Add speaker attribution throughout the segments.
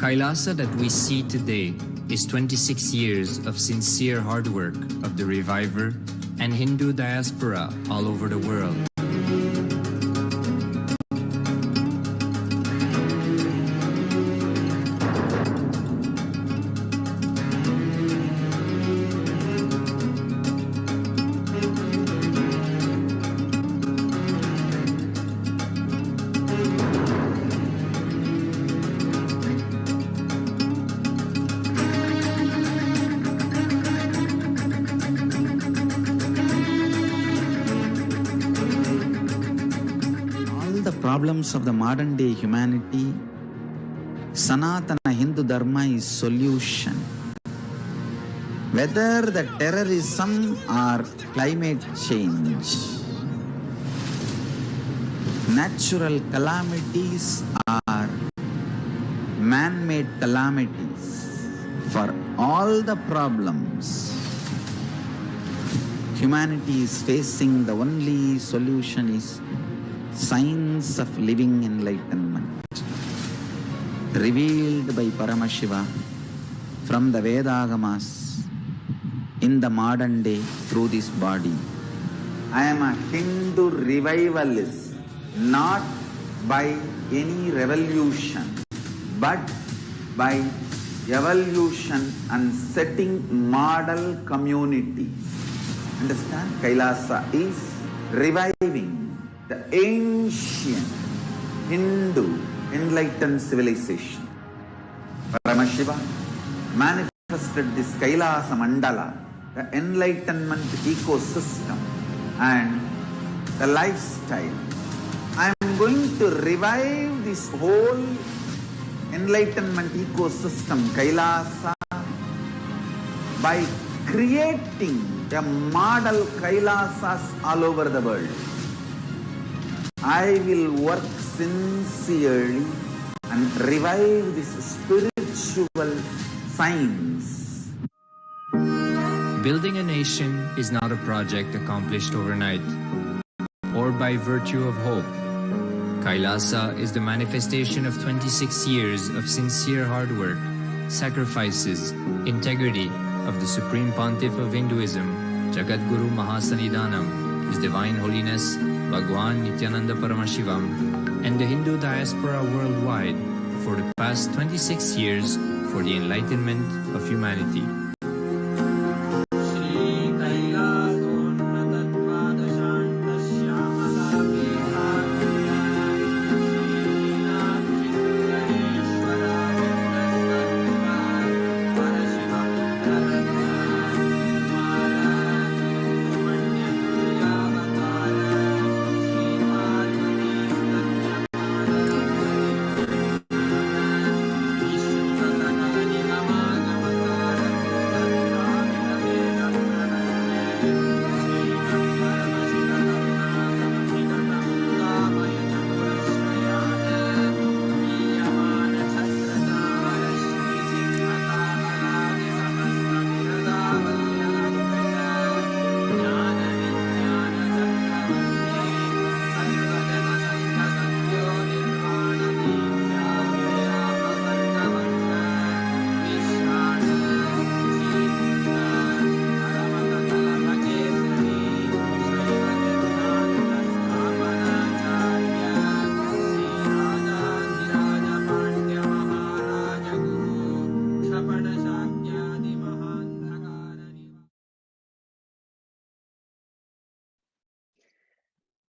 Speaker 1: Kailasa that we see today is 26 years of sincere hard work of the reviver and Hindu diaspora all over the world.
Speaker 2: Problems of the modern day humanity, Sanatana Hindu Dharma is solution. Whether the terrorism or climate change, natural calamities or man-made calamities, for all the problems humanity is facing, the only solution is science of living enlightenment, revealed by Paramashiva from the Vedagamas in the modern day through this body. I am a Hindu revivalist, not by any revolution, but by evolution and setting model communities. Understand? Kailasa is reviving the ancient Hindu enlightened civilization. Paramashiva manifested this Kailasa Mandala, the enlightenment ecosystem and the lifestyle. I am going to revive this whole enlightenment ecosystem, Kailasa, by creating a model Kailasas all over the world. I will work sincerely and revive this spiritual science.
Speaker 1: Building a nation is not a project accomplished overnight or by virtue of hope. Kailasa is the manifestation of 26 years of sincere hard work, sacrifices, integrity of the Supreme Pontiff of Hinduism, Jagadguru Mahasannidhanam, His Divine Holiness Bhagwan Nityananda Paramashivam, and the Hindu diaspora worldwide for the past 26 years for the enlightenment of humanity.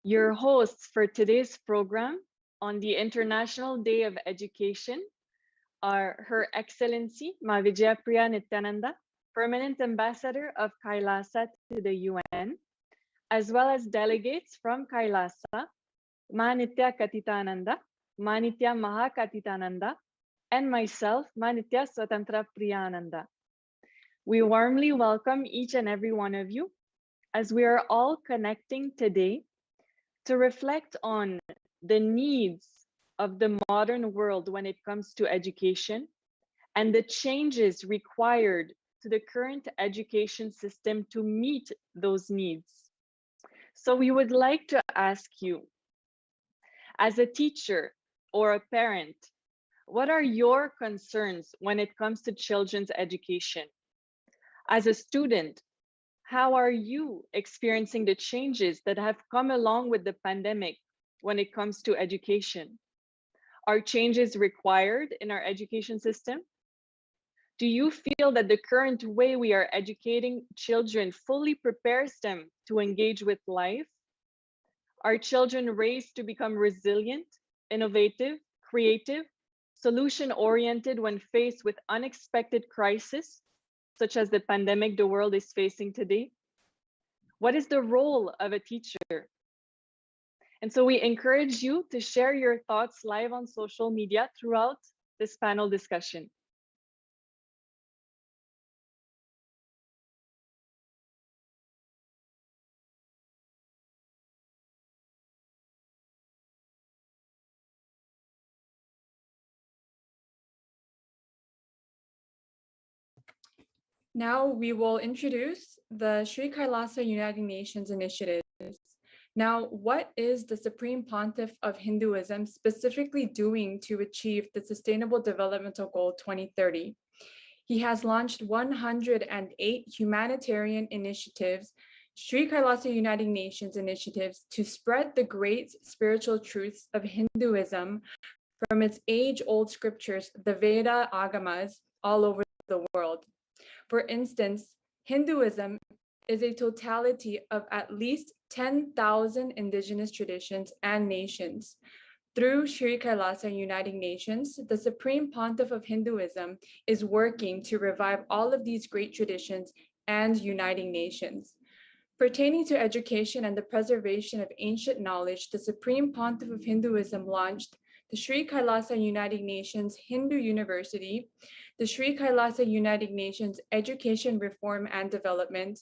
Speaker 3: Your hosts for today's program on the International Day of Education are Her Excellency Ma Vijayapriya Nityananda, Permanent Ambassador of Kailasa to the UN, as well as delegates from Kailasa, Ma Nitya Katitananda, Ma Nitya Mahakatitananda, and myself, Ma Nitya Swatantra Priyananda. We warmly welcome each and every one of you as we are all connecting today to reflect on the needs of the modern world when it comes to education and the changes required to the current education system to meet those needs. So we would like to ask you, as a teacher or a parent, what are your concerns when it comes to children's education? As a student, how are you experiencing the changes that have come along with the pandemic when it comes to education? Are changes required in our education system? Do you feel that the current way we are educating children fully prepares them to engage with life? Are children raised to become resilient, innovative, creative, solution-oriented when faced with unexpected crises, such as the pandemic the world is facing today? What is the role of a teacher? And so we encourage you to share your thoughts live on social media throughout this panel discussion.
Speaker 4: Now we will introduce the Sri Kailasa Uniting Nations initiatives. Now, what is the Supreme Pontiff of Hinduism specifically doing to achieve the Sustainable Developmental Goal 2030? He has launched 108 humanitarian initiatives, Sri Kailasa Uniting Nations initiatives, to spread the great spiritual truths of Hinduism from its age-old scriptures, the Veda Agamas, all over the world. For instance, Hinduism is a totality of at least 10,000 indigenous traditions and nations. Through Sri Kailasa Uniting Nations, the Supreme Pontiff of Hinduism is working to revive all of these great traditions and uniting nations. Pertaining to education and the preservation of ancient knowledge, the Supreme Pontiff of Hinduism launched the Sri Kailasa Uniting Nations Hindu University, the Sri Kailasa Uniting Nations Education Reform and Development,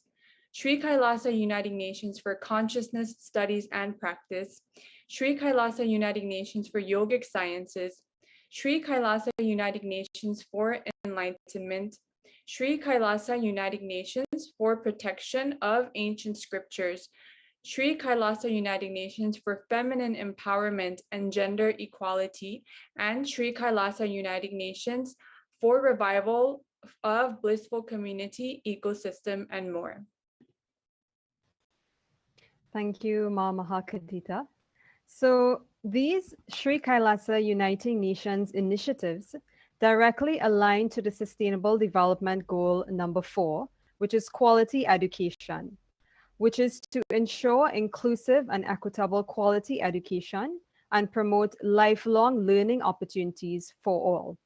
Speaker 4: Sri Kailasa Uniting Nations for Consciousness Studies and Practice, Sri Kailasa Uniting Nations for Yogic Sciences, Sri Kailasa Uniting Nations for Enlightenment, Sri Kailasa Uniting Nations for Protection of Ancient Scriptures, Sri Kailasa Uniting Nations for Feminine Empowerment and Gender Equality, and Sri Kailasa Uniting Nations for Revival of Blissful Community, Ecosystem, and more.
Speaker 5: Thank you, Ma Mahakadita. So these Sri Kailasa Uniting Nations initiatives directly align to the Sustainable Development Goal number 4, which is quality education, which is to ensure inclusive and equitable quality education and promote lifelong learning opportunities for all.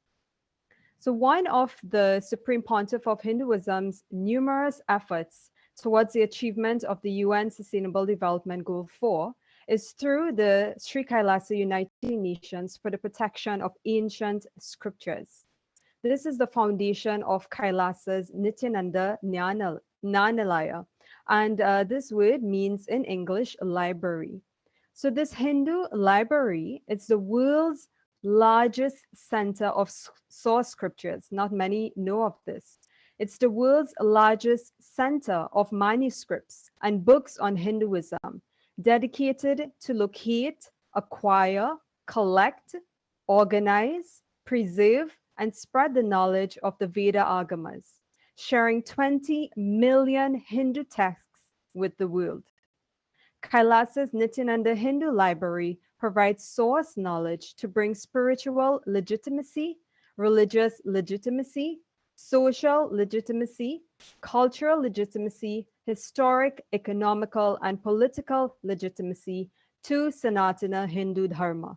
Speaker 5: So one of the Supreme Pontiff of Hinduism's numerous efforts towards the achievement of the UN Sustainable Development Goal 4 is through the Sri Kailasa Uniting Nations for the protection of ancient scriptures. This is the foundation of Kailasa's Nityananda Jnanalaya, and this word means in English library. So this Hindu library, it's the world's largest center of source scriptures. Not many know of this. It's the world's largest center of manuscripts and books on Hinduism, dedicated to locate, acquire, collect, organize, preserve, and spread the knowledge of the Veda Agamas, sharing 20 million Hindu texts with the world. Kailasa's Nityananda Hindu Library provides source knowledge to bring spiritual legitimacy, religious legitimacy, social legitimacy, cultural legitimacy, historic, economical, and political legitimacy to Sanatana Hindu Dharma.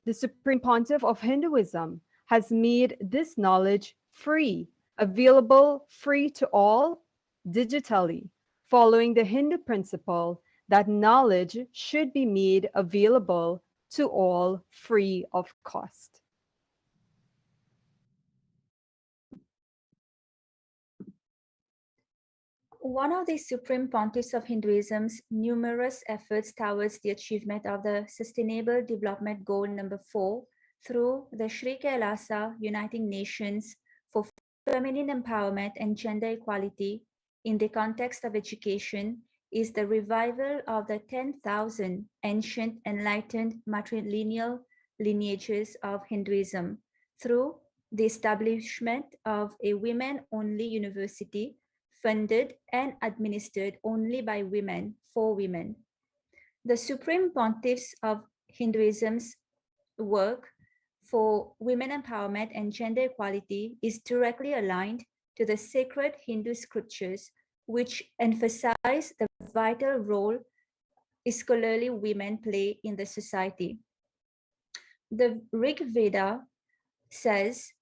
Speaker 5: The Supreme Pontiff of Hinduism has made this knowledge free, available free to all digitally, following the Hindu principle that knowledge should be made available to all free of cost.
Speaker 6: One of the Supreme Pontiffs of Hinduism's numerous efforts towards the achievement of the Sustainable Development Goal number 4 through the Sri Kailasa Uniting Nations for Feminine Empowerment and Gender Equality in the context of education is the revival of the 10,000 ancient enlightened matrilineal lineages of Hinduism through the establishment of a women-only university funded and administered only by women for women. The Supreme Pontiffs of Hinduism's work for women empowerment and gender equality is directly aligned to the sacred Hindu scriptures, which emphasize the vital role scholarly women play in the society. The Rig Veda says,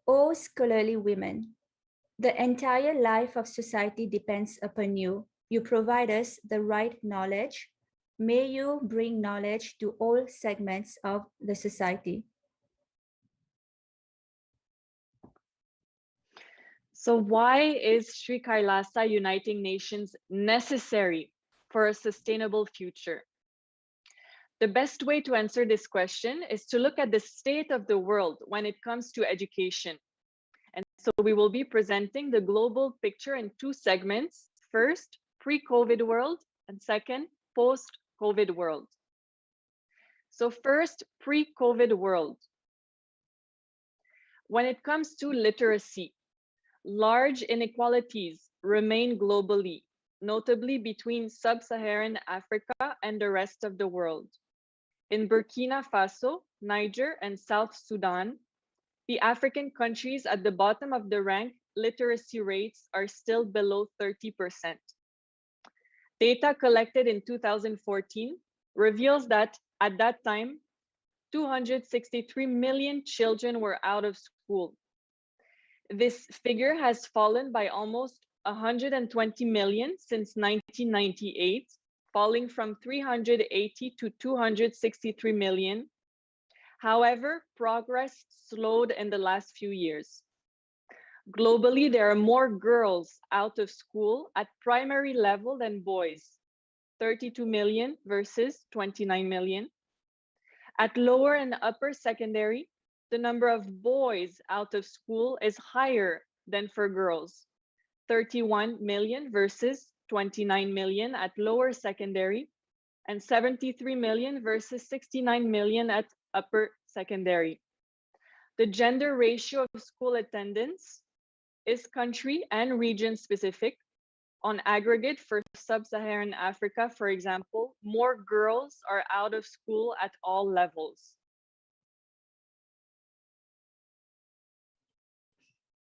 Speaker 6: "O scholarly women, the entire life of society depends upon you. You provide us the right knowledge. May you bring knowledge to all segments of the society."
Speaker 3: So why is Sri Kailasa Uniting Nations necessary for a sustainable future? The best way to answer this question is to look at the state of the world when it comes to education. And so we will be presenting the global picture in two segments. First, pre-COVID world, and second, post-COVID world. So first, pre-COVID world. When it comes to literacy, large inequalities remain globally, notably between sub-Saharan Africa and the rest of the world. In Burkina Faso, Niger, and South Sudan, the African countries at the bottom of the rank literacy rates are still below 30%. Data collected in 2014 reveals that at that time, 263 million children were out of school. This figure has fallen by almost 120 million since 1998, falling from 380 to 263 million. However, progress slowed in the last few years. Globally, there are more girls out of school at primary level than boys, 32 million versus 29 million. At lower and upper secondary, the number of boys out of school is higher than for girls, 31 million versus 29 million at lower secondary, and 73 million versus 69 million at upper secondary. The gender ratio of school attendance is country and region specific. On aggregate, for sub-Saharan Africa, for example, more girls are out of school at all levels.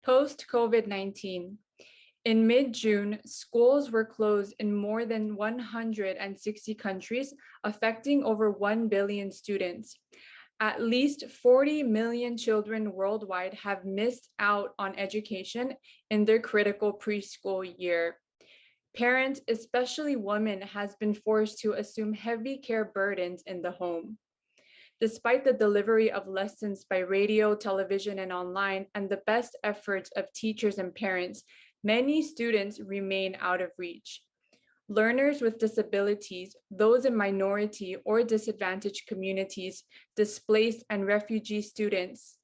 Speaker 4: Post-COVID-19. In mid-June, schools were closed in more than 160 countries, affecting over 1 billion students. At least 40 million children worldwide have missed out on education in their critical preschool year. Parents, especially women, has been forced to assume heavy care burdens in the home. Despite the delivery of lessons by radio, television, and online, and the best efforts of teachers and parents, many students remain out of reach. Learners with disabilities, those in minority or disadvantaged communities, displaced and refugee students,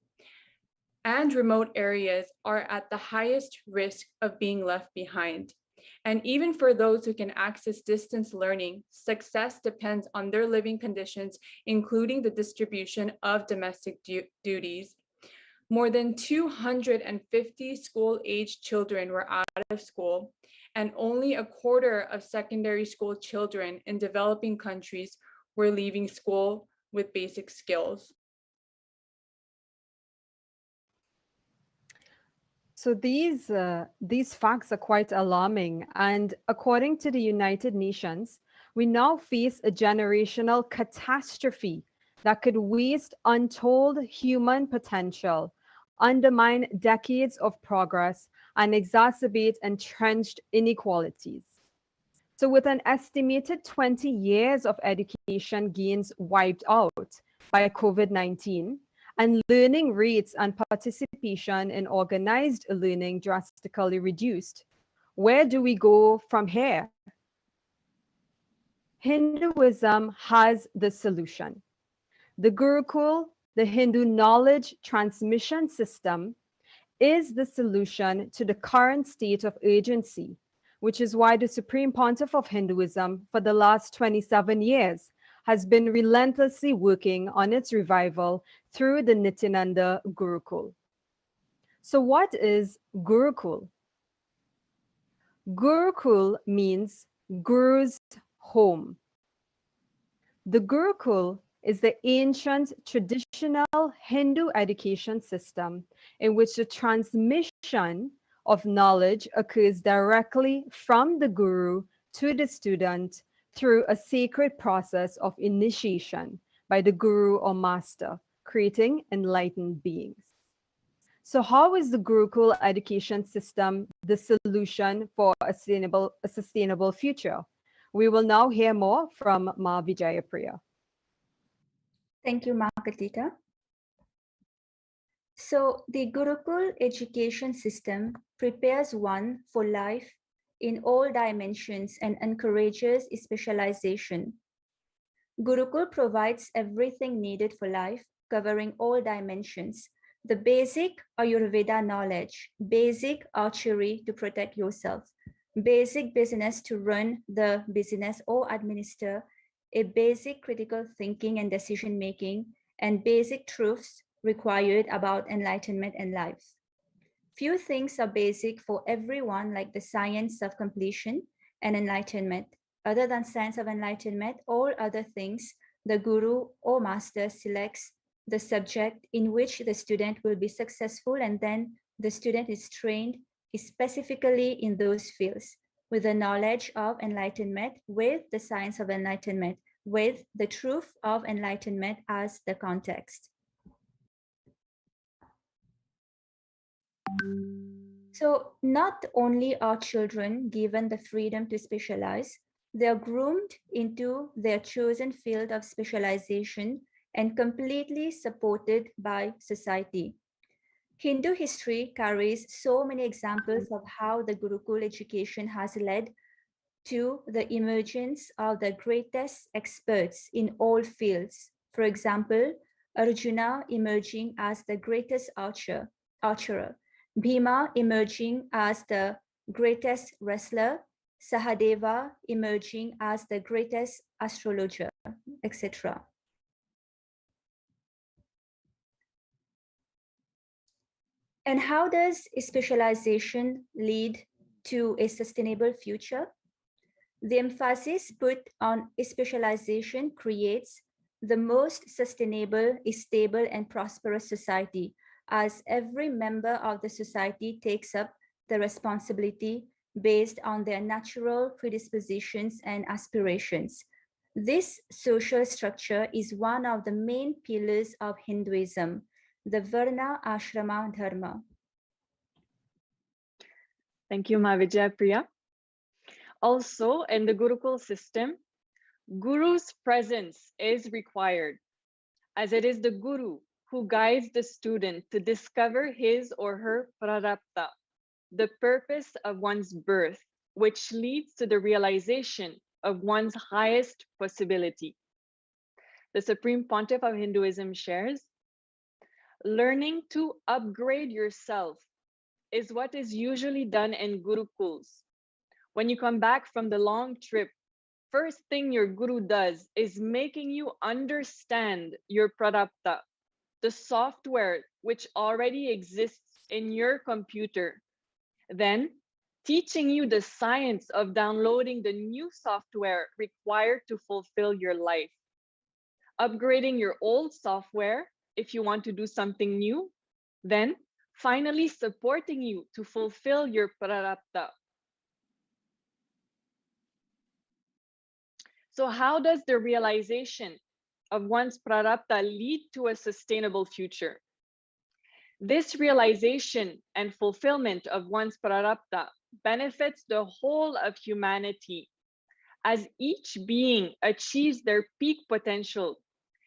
Speaker 4: and remote areas are at the highest risk of being left behind. And even for those who can access distance learning, success depends on their living conditions, including the distribution of domestic duties. More than 250 school-aged children were out of school, and only a quarter of secondary school children in developing countries were leaving school with basic skills.
Speaker 5: So these facts are quite alarming. And according to the United Nations, we now face a generational catastrophe that could waste untold human potential, undermine decades of progress, and exacerbate entrenched inequalities. So with an estimated 20 years of education gains wiped out by COVID-19, and learning rates and participation in organized learning drastically reduced, where do we go from here? Hinduism has the solution. The Gurukul, the Hindu knowledge transmission system, is the solution to the current state of urgency, which is why the Supreme Pontiff of Hinduism for the last 27 years has been relentlessly working on its revival through the Nityananda Gurukul. So what is Gurukul? Gurukul means Guru's home. The Gurukul is the ancient traditional Hindu education system in which the transmission of knowledge occurs directly from the Guru to the student through a sacred process of initiation by the Guru or Master, creating enlightened beings. So how is the Gurukul education system the solution for a sustainable future? We will now hear more from Ma Vijayapriya.
Speaker 6: Thank you, Margarita. So the Gurukul education system prepares one for life in all dimensions and encourages specialization. Gurukul provides everything needed for life, covering all dimensions. The basic Ayurveda knowledge, basic archery to protect yourself, basic business to run the business or administer, a basic critical thinking and decision making, and basic truths required about enlightenment and life. Few things are basic for everyone, like the science of completion and enlightenment. Other than science of enlightenment, all other things, the guru or master selects the subject in which the student will be successful, and then the student is trained specifically in those fields with the knowledge of enlightenment, with the science of enlightenment, with the truth of enlightenment as the context. So not only are children given the freedom to specialize, they are groomed into their chosen field of specialization and completely supported by society. Hindu history carries so many examples of how the Gurukul education has led to the emergence of the greatest experts in all fields. For example, Arjuna emerging as the greatest archer, Bhima emerging as the greatest wrestler, Sahadeva emerging as the greatest astrologer, etc. And how does specialization lead to a sustainable future? The emphasis put on specialization creates the most sustainable, stable, and prosperous society, as every member of the society takes up the responsibility based on their natural predispositions and aspirations. This social structure is one of the main pillars of Hinduism, the Varna Ashrama Dharma.
Speaker 3: Thank you, Ma Vijayapriya. Also, in the Gurukul system, Guru's presence is required, as it is the Guru who guides the student to discover his or her prarabdha, the purpose of one's birth, which leads to the realization of one's highest possibility. The Supreme Pontiff of Hinduism shares, learning to upgrade yourself is what is usually done in Gurukuls. When you come back from the long trip, first thing your Guru does is making you understand your prarabdha, the software which already exists in your computer. Then teaching you the science of downloading the new software required to fulfill your life. Upgrading your old software if you want to do something new, then finally supporting you to fulfill your prarabdha. So how does the realization of one's prarabdha lead to a sustainable future? This realization and fulfillment of one's prarabdha benefits the whole of humanity, as each being achieves their peak potential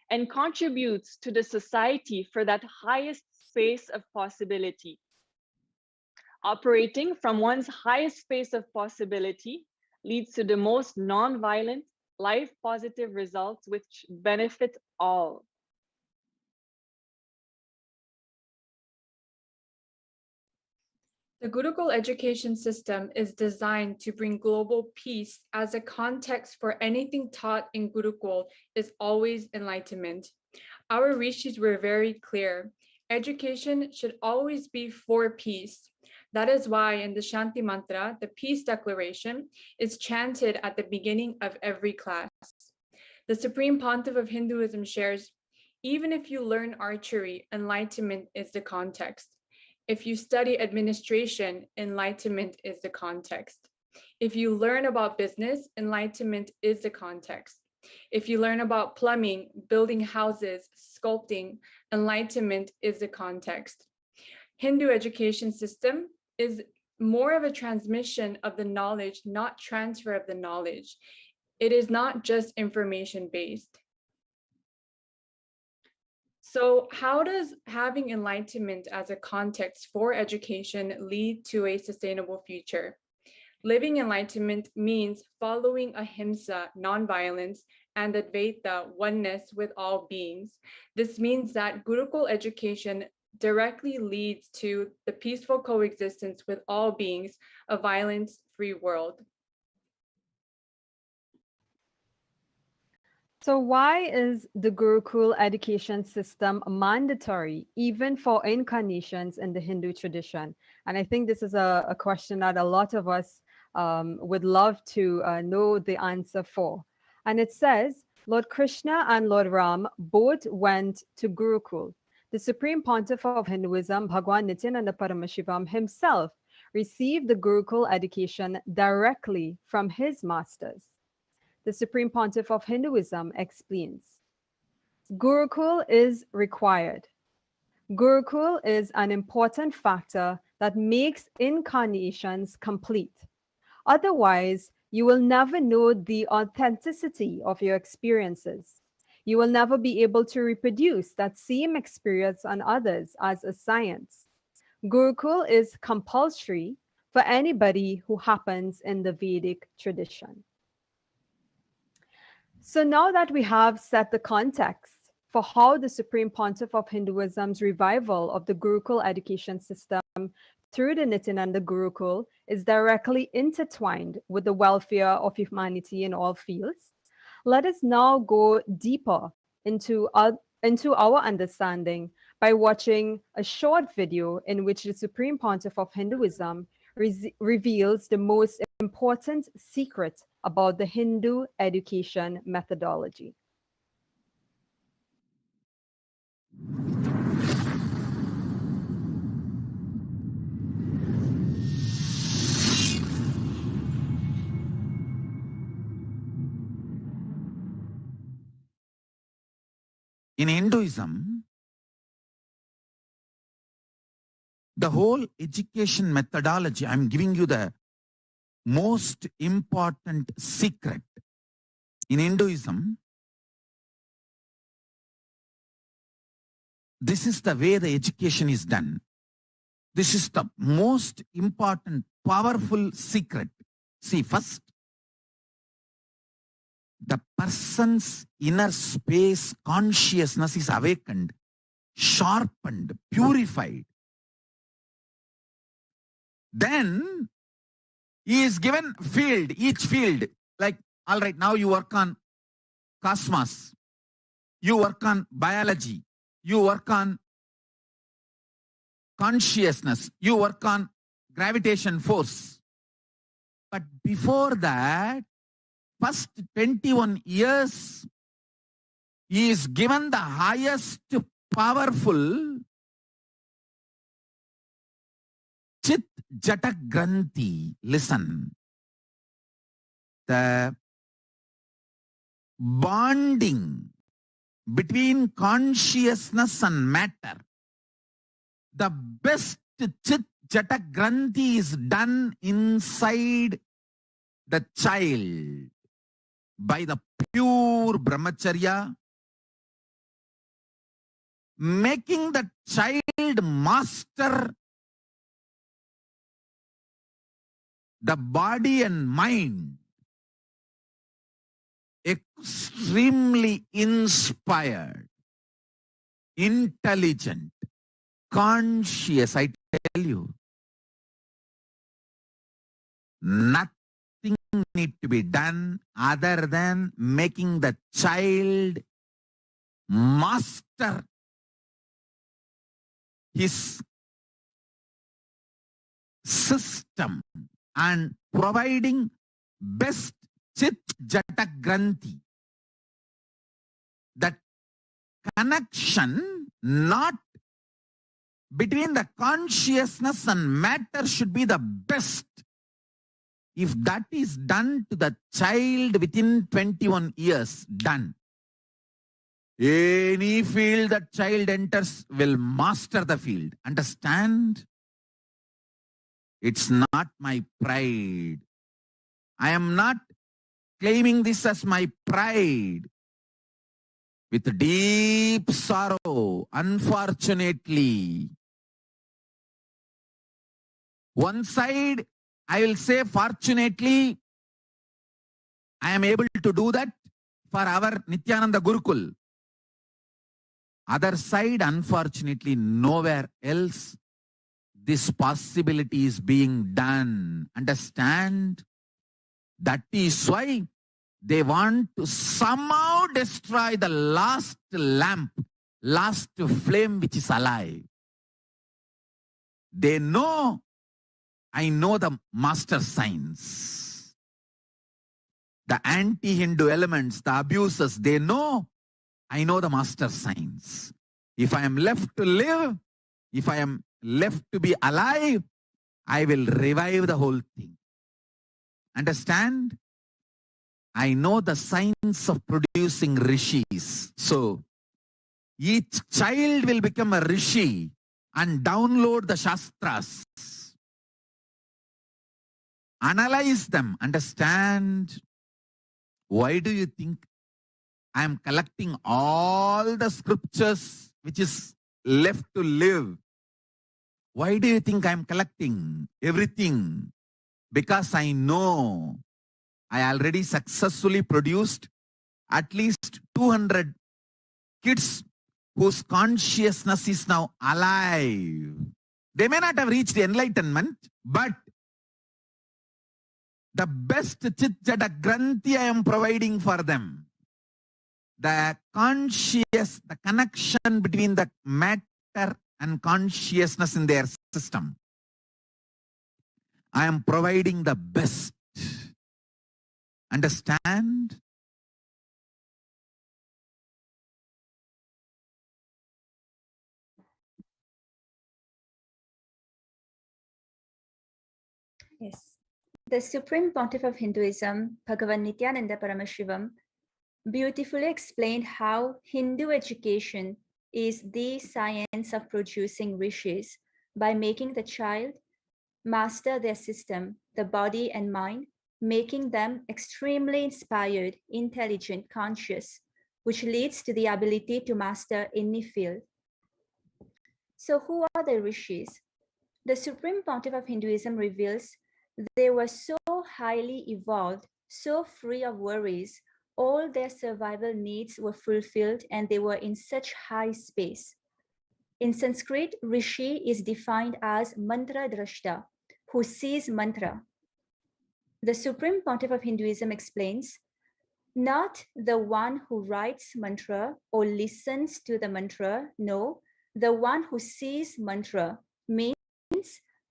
Speaker 3: and contributes to the society for that highest space of possibility. Operating from one's highest space of possibility leads to the most non-violent, life-positive results which benefit all.
Speaker 4: The Gurukul education system is designed to bring global peace as a context for anything taught in Gurukul is always enlightenment. Our rishis were very clear. Education should always be for peace. That is why in the Shanti Mantra, the peace declaration is chanted at the beginning of every class. The Supreme Pontiff of Hinduism shares, even if you learn archery, enlightenment is the context. If you study administration, enlightenment is the context. If you learn about business, enlightenment is the context. If you learn about plumbing, building houses, sculpting, enlightenment is the context. Hindu education system is more of a transmission of the knowledge, not transfer of the knowledge. It is not just information based. So how does having enlightenment as a context for education lead to a sustainable future? Living enlightenment means following ahimsa, nonviolence, and Advaita, oneness with all beings. This means that Gurukul education directly leads to the peaceful coexistence with all beings, a violence-free world.
Speaker 5: So why is the Gurukul education system mandatory even for incarnations in the Hindu tradition? And I think this is a question that a lot of us would love to know the answer for. And it says, Lord Krishna and Lord Ram both went to Gurukul. The Supreme Pontiff of Hinduism, Bhagwan Nityananda Paramashivam himself received the Gurukul education directly from his masters. The Supreme Pontiff of Hinduism explains, Gurukul is required. Gurukul is an important factor that makes incarnations complete. Otherwise, you will never know the authenticity of your experiences. You will never be able to reproduce that same experience on others as a science. Gurukul is compulsory for anybody who happens in the Vedic tradition. So now that we have set the context for how the Supreme Pontiff of Hinduism's revival of the Gurukul education system through the Nityananda Gurukul is directly intertwined with the welfare of humanity in all fields, let us now go deeper into our understanding by watching a short video in which the Supreme Pontiff of Hinduism reveals the most important secret about the Hindu education methodology.
Speaker 2: In Hinduism, the whole education methodology, I'm giving you the most important secret. In Hinduism, this is the way the education is done. This is the most important, powerful secret. See, first, the person's inner space consciousness is awakened, sharpened, purified. Then he is given field, each field, like, all right, now you work on cosmos, you work on biology, you work on consciousness, you work on gravitation force. But before that, first 21 years, he is given the highest powerful Chit Jata Granthi. Listen, the bonding between consciousness and matter, the best Chit Jata Granthi is done inside the child by the pure brahmacharya, making the child master the body and mind, extremely inspired, intelligent, conscious. I tell you, Nothing need to be done other than making the child master his system and providing best chit jata granthi. That connection not between the consciousness and matter should be the best. If that is done to the child within 21 years, done. Any field that child enters will master the field. Understand? It's not my pride. I am not claiming this as my pride. With deep sorrow, unfortunately, one side, I will say, fortunately, I am able to do that for our Nityananda Gurukul. Other side, unfortunately, nowhere else this possibility is being done. Understand? That is why they want to somehow destroy the last lamp, last flame which is alive. They know, I know the master science. The anti-Hindu elements, the abusers, they know, I know the master science. If I am left to live, if I am left to be alive, I will revive the whole thing. Understand? I know the science of producing rishis. So, each child will become a rishi and download the shastras. Analyze them. Understand? Why do you think I am collecting all the scriptures which is left to live? Why do you think I am collecting everything? Because I know I already successfully produced at least 200 kids whose consciousness is now alive. They may not have reached enlightenment, but the best chit jata granthi I am providing for them. The conscious, the connection between the matter and consciousness in their system. I am providing the best. Understand?
Speaker 6: Yes. The Supreme Pontiff of Hinduism, Bhagavan Nityananda Paramashivam, beautifully explained how Hindu education is the science of producing rishis by making the child master their system, the body and mind, making them extremely inspired, intelligent, conscious, which leads to the ability to master any field. So who are the rishis? The Supreme Pontiff of Hinduism reveals they were so highly evolved, so free of worries, all their survival needs were fulfilled and they were in such high space. In Sanskrit, Rishi is defined as mantra drashta, who sees mantra. The Supreme Pontiff of Hinduism explains, not the one who writes mantra or listens to the mantra, no, the one who sees mantra means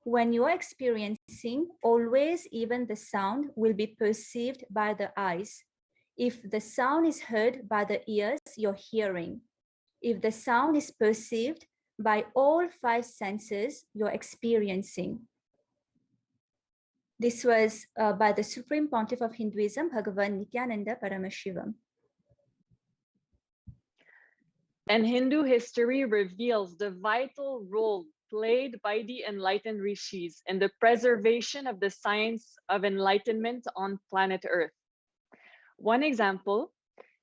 Speaker 6: when you are experiencing, always even the sound will be perceived by the eyes. If the sound is heard by the ears, you're hearing. If the sound is perceived by all five senses, you're experiencing. This was by the Supreme Pontiff of Hinduism, Bhagavan Nityananda Paramashivam.
Speaker 3: And Hindu history reveals the vital role played by the enlightened rishis in the preservation of the science of enlightenment on planet Earth. One example,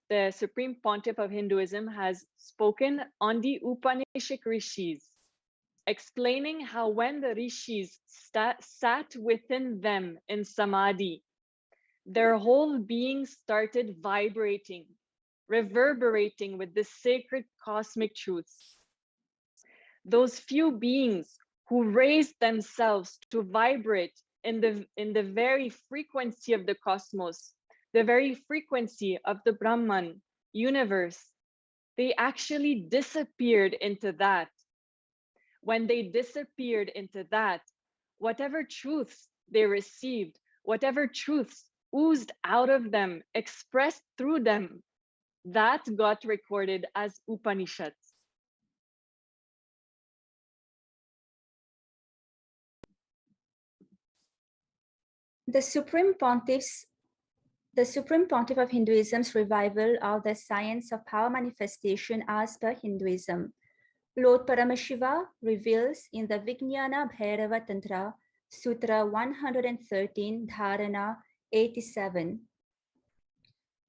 Speaker 3: the Supreme Pontiff of Hinduism has spoken on the Upanishad rishis, explaining how when the rishis sat within them in samadhi, their whole being started vibrating, reverberating with the sacred cosmic truths. Those few beings who raised themselves to vibrate in the very frequency of the cosmos, the very frequency of the Brahman universe, they actually disappeared into that. When they disappeared into that, whatever truths they received, whatever truths oozed out of them, expressed through them, that got recorded as Upanishads.
Speaker 6: The Supreme Pontiff of Hinduism's revival of the science of power manifestation as per Hinduism. Lord Paramashiva reveals in the Vijnana Bhairava Tantra, Sutra 113, Dharana 87.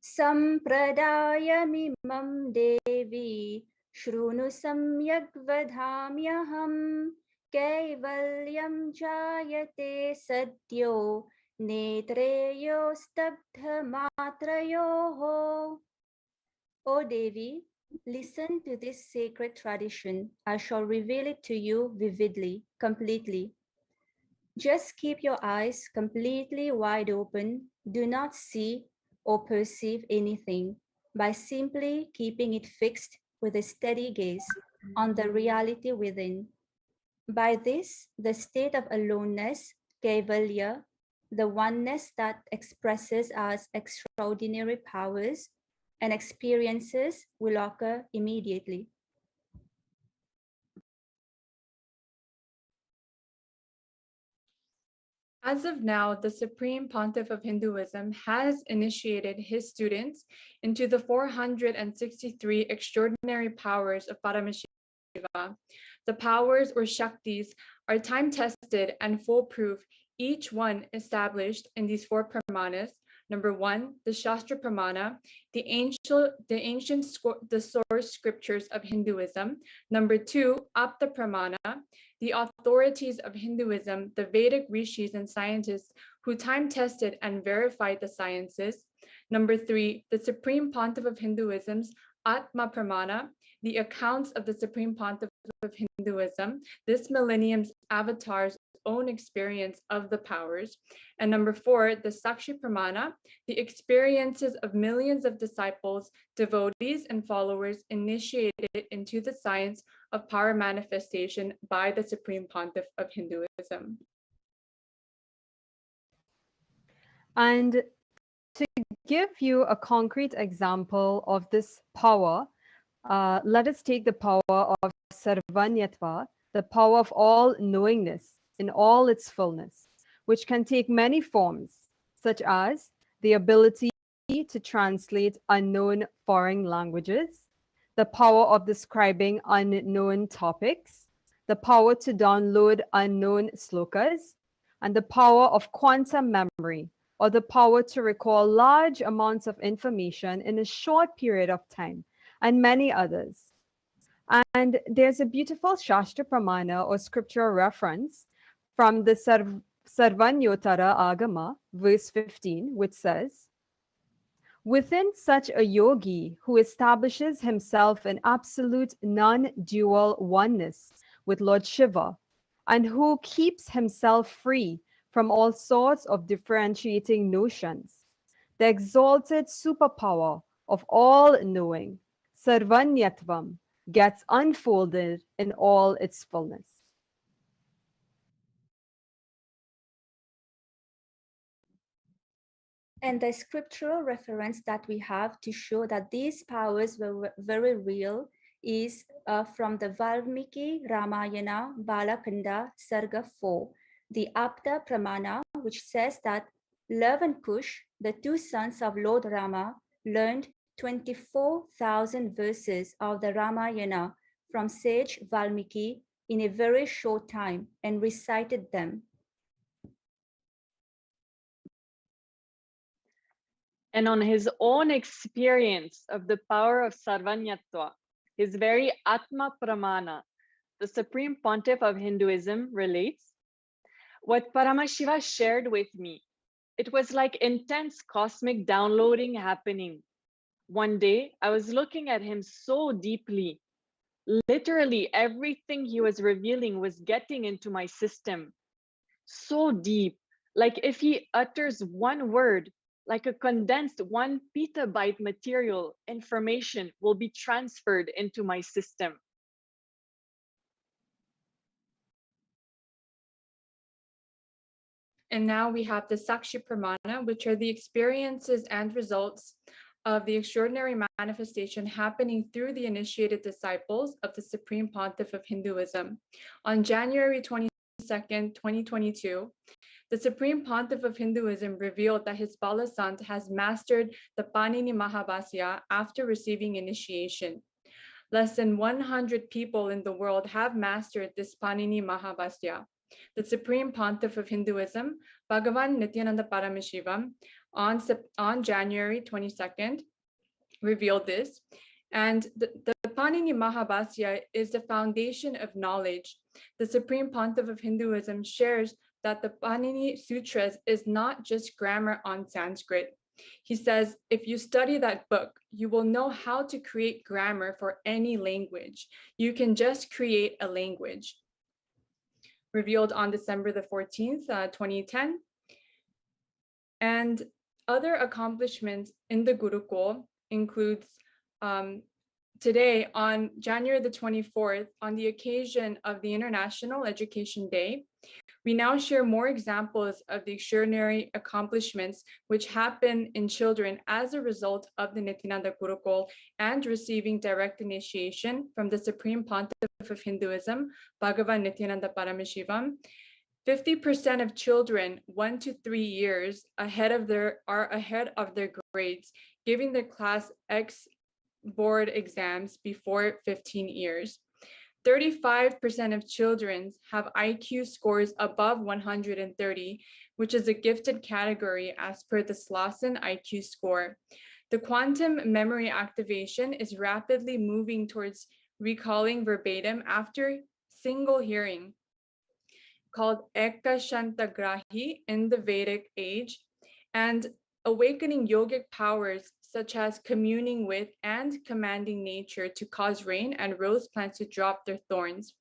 Speaker 6: Sampradayamimam Devi Shrunu Samyak Vadhamyaham Kaivalyam Jayate Sadyo Netreyo Stabdha Matrayoho. O Devi, listen to this sacred tradition. I shall reveal it to you vividly, completely. Just keep your eyes completely wide open. Do not see or perceive anything by simply keeping it fixed with a steady gaze on the reality within. By this, the state of aloneness, Kaivalya, the oneness that expresses as extraordinary powers and experiences will occur immediately.
Speaker 4: As of now, the Supreme Pontiff of Hinduism has initiated his students into the 463 extraordinary powers of Paramashiva. The powers or Shaktis are time-tested and foolproof, each one established in these four Pramanas. Number one, the Shastra Pramana, the source scriptures of Hinduism. Number two, Apta Pramana, the authorities of Hinduism, the Vedic rishis and scientists who time-tested and verified the sciences. Number three, the Supreme Pontiff of Hinduism's Atma Pramana, the accounts of the Supreme Pontiff of Hinduism, this millennium's avatar's own experience of the powers. And number four, the Sakshi Pramana, the experiences of millions of disciples, devotees, and followers initiated into the science of power manifestation by the Supreme Pontiff of Hinduism.
Speaker 5: And to give you a concrete example of this power, let us take the power of Sarvanyatva, the power of all knowingness in all its fullness, which can take many forms, such as the ability to translate unknown foreign languages, the power of describing unknown topics, the power to download unknown slokas, and the power of quantum memory, or the power to recall large amounts of information in a short period of time, and many others. And there's a beautiful Shastra Pramana or scriptural reference from the Sarvanyotara Agama, verse 15, which says, within such a yogi who establishes himself in absolute non-dual oneness with Lord Shiva, and who keeps himself free from all sorts of differentiating notions, the exalted superpower of all knowing, Sarvanyatvam, gets unfolded in all its fullness.
Speaker 6: And the scriptural reference that we have to show that these powers were very real is from the Valmiki Ramayana Balakanda Sarga 4, the Apta Pramana, which says that Lav and Kush, the two sons of Lord Rama, learned 24,000 verses of the Ramayana from sage Valmiki in a very short time and recited them.
Speaker 3: And on his own experience of the power of Sarvanyatva, his very Atma Pramana, the Supreme Pontiff of Hinduism relates, what Paramashiva shared with me, it was like intense cosmic downloading happening. One day, I was looking at him so deeply. Literally, everything he was revealing was getting into my system. So deep, Like if he utters one word, like a condensed 1 petabyte material, information will be transferred into my system.
Speaker 4: And now we have the Sakshi Pramana, which are the experiences and results of the extraordinary manifestation happening through the initiated disciples of the Supreme Pontiff of Hinduism. On January 22nd, 2022, the Supreme Pontiff of Hinduism revealed that his Balasant has mastered the Panini Mahabhasya after receiving initiation. Less than 100 people in the world have mastered this Panini Mahabhasya. The Supreme Pontiff of Hinduism, Bhagavan Nityananda Paramashivam, on January 22nd, revealed this. And the Panini Mahabhasya is the foundation of knowledge. The Supreme Pontiff of Hinduism shares that the Panini Sutras is not just grammar on Sanskrit. He says, if you study that book, you will know how to create grammar for any language. You can just create a language. Revealed on December the 14th, 2010. And other accomplishments in the Gurukul includes today on January the 24th, on the occasion of the International Education Day, we now share more examples of the extraordinary accomplishments which happen in children as a result of the Nityananda Gurukul and receiving direct initiation from the Supreme Pontiff of Hinduism, Bhagavan Nityananda Paramashivam. 50% of children 1 to 3 years are ahead of their grades, giving their class X board exams before 15 years. 35% of children have IQ scores above 130, which is a gifted category as per the Slauson IQ score. The quantum memory activation is rapidly moving towards recalling verbatim after single hearing, called Ekashantagrahi in the Vedic age, and awakening yogic powers such as communing with and commanding nature to cause rain and rose plants to drop their thorns.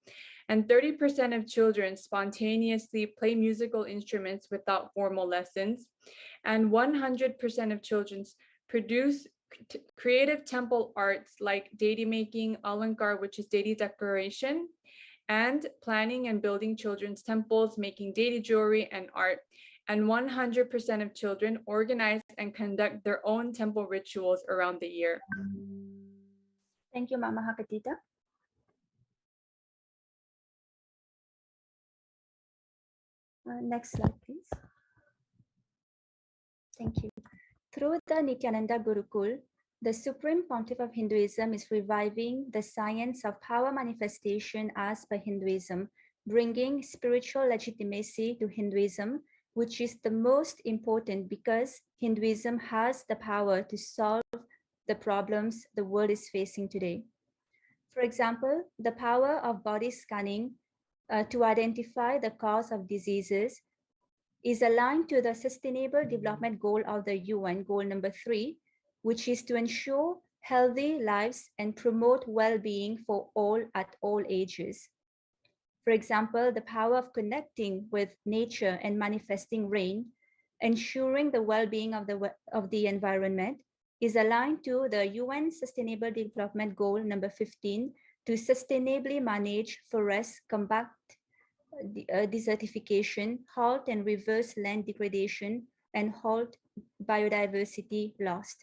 Speaker 4: And 30% of children spontaneously play musical instruments without formal lessons. And 100% of children produce creative temple arts like deity making, alankar, which is deity decoration, and planning and building children's temples, making deity jewelry and art. And 100% of children organize and conduct their own temple rituals around the year.
Speaker 6: Thank you, Mama Hakatita. Next slide, please. Thank you. Through the Nityananda Gurukul, the Supreme Pontiff of Hinduism is reviving the science of power manifestation as per Hinduism, bringing spiritual legitimacy to Hinduism, which is the most important because Hinduism has the power to solve the problems the world is facing today. For example, the power of body scanning to identify the cause of diseases is aligned to the Sustainable Development Goal of the UN, goal number 3, which is to ensure healthy lives and promote well-being for all at all ages. For example, the power of connecting with nature and manifesting rain, ensuring the well-being of the environment, is aligned to the UN Sustainable Development Goal number 15 to sustainably manage forests, combat desertification, halt and reverse land degradation, and halt biodiversity loss.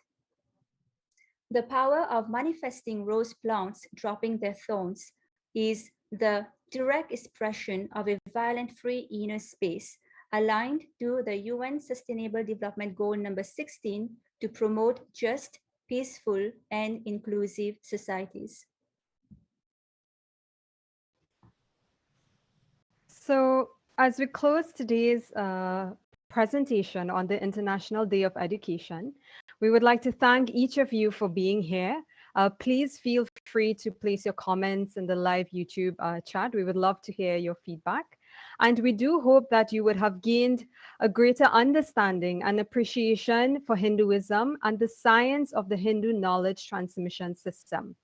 Speaker 6: The power of manifesting rose plants dropping their thorns is the direct expression of a violent-free inner space aligned to the UN Sustainable Development Goal number 16 to promote just, peaceful, and inclusive societies.
Speaker 5: So as we close today's presentation on the International Day of Education, we would like to thank each of you for being here. Please feel free to place your comments in the live YouTube chat. We would love to hear your feedback. And we do hope that you would have gained a greater understanding and appreciation for Hinduism and the science of the Hindu knowledge transmission system.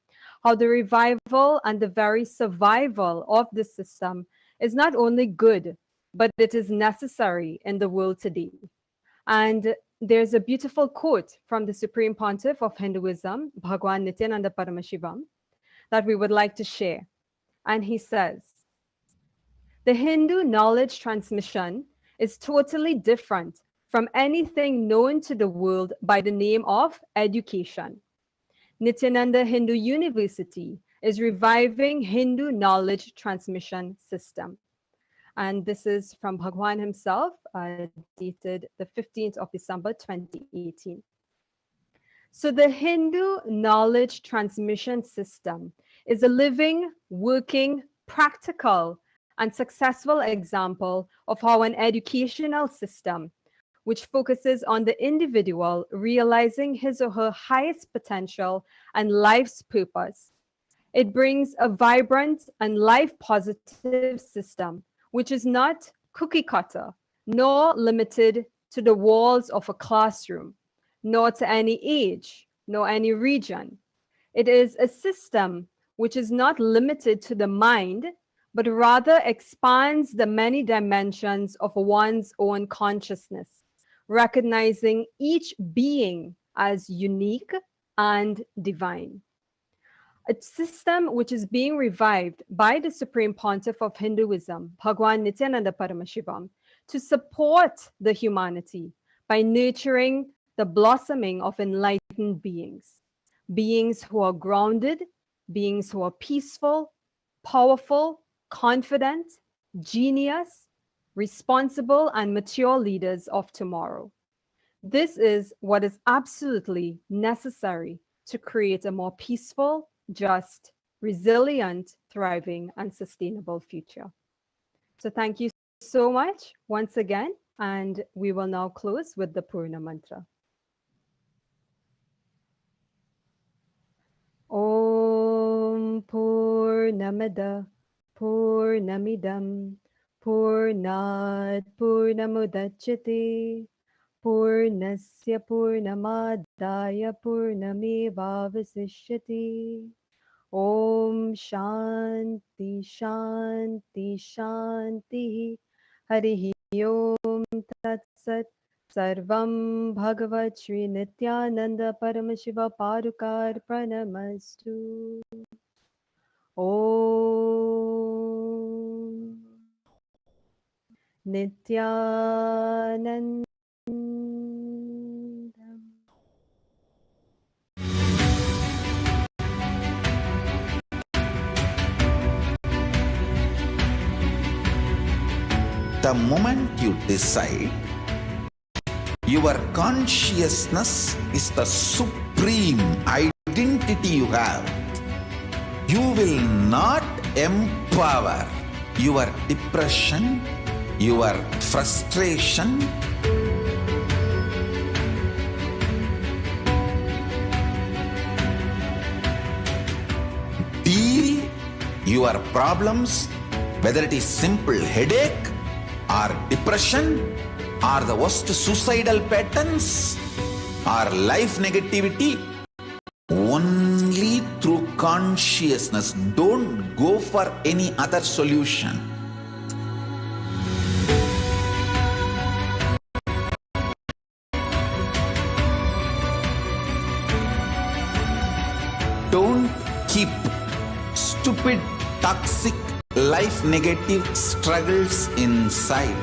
Speaker 5: How the revival and the very survival of this system is not only good, but it is necessary in the world today. And there's a beautiful quote from the Supreme Pontiff of Hinduism, Bhagwan Nityananda Paramashivam, that we would like to share. And he says, "The Hindu knowledge transmission is totally different from anything known to the world by the name of education. Nityananda Hindu University is reviving Hindu knowledge transmission system." And this is from Bhagwan himself, dated the 15th of December, 2018. So the Hindu knowledge transmission system is a living, working, practical, and successful example of how an educational system, which focuses on the individual realizing his or her highest potential and life's purpose, it brings a vibrant and life-positive system, which is not cookie cutter, nor limited to the walls of a classroom, nor to any age, nor any region. It is a system which is not limited to the mind, but rather expands the many dimensions of one's own consciousness, recognizing each being as unique and divine. A system which is being revived by the Supreme Pontiff of Hinduism, Bhagwan Nityananda Paramashivam, to support the humanity by nurturing the blossoming of enlightened beings, beings who are grounded, beings who are peaceful, powerful, confident, genius, responsible, and mature leaders of tomorrow. This is what is absolutely necessary to create a more peaceful, just, resilient, thriving, and sustainable future. So thank you so much once again, and we will now close with the Purna Mantra. Om Purnamada Purnamidam Purnat Purnamudachyate Purnasya Purnamadaya Purnamevavasishyati. Om Shanti Shanti Shanti. Harihi Om Tat Sat. Sarvam Bhagavat Shri Nityananda Paramashiva Parukar Pranamastu. Om Nityananda.
Speaker 2: The moment you decide, your consciousness is the supreme identity you have. You will not empower your depression, your frustration, deal your problems, whether it is simple headache or depression or the worst suicidal patterns or life negativity, only through consciousness. Don't go for any other solution. Don't keep stupid, toxic, life negative struggles inside.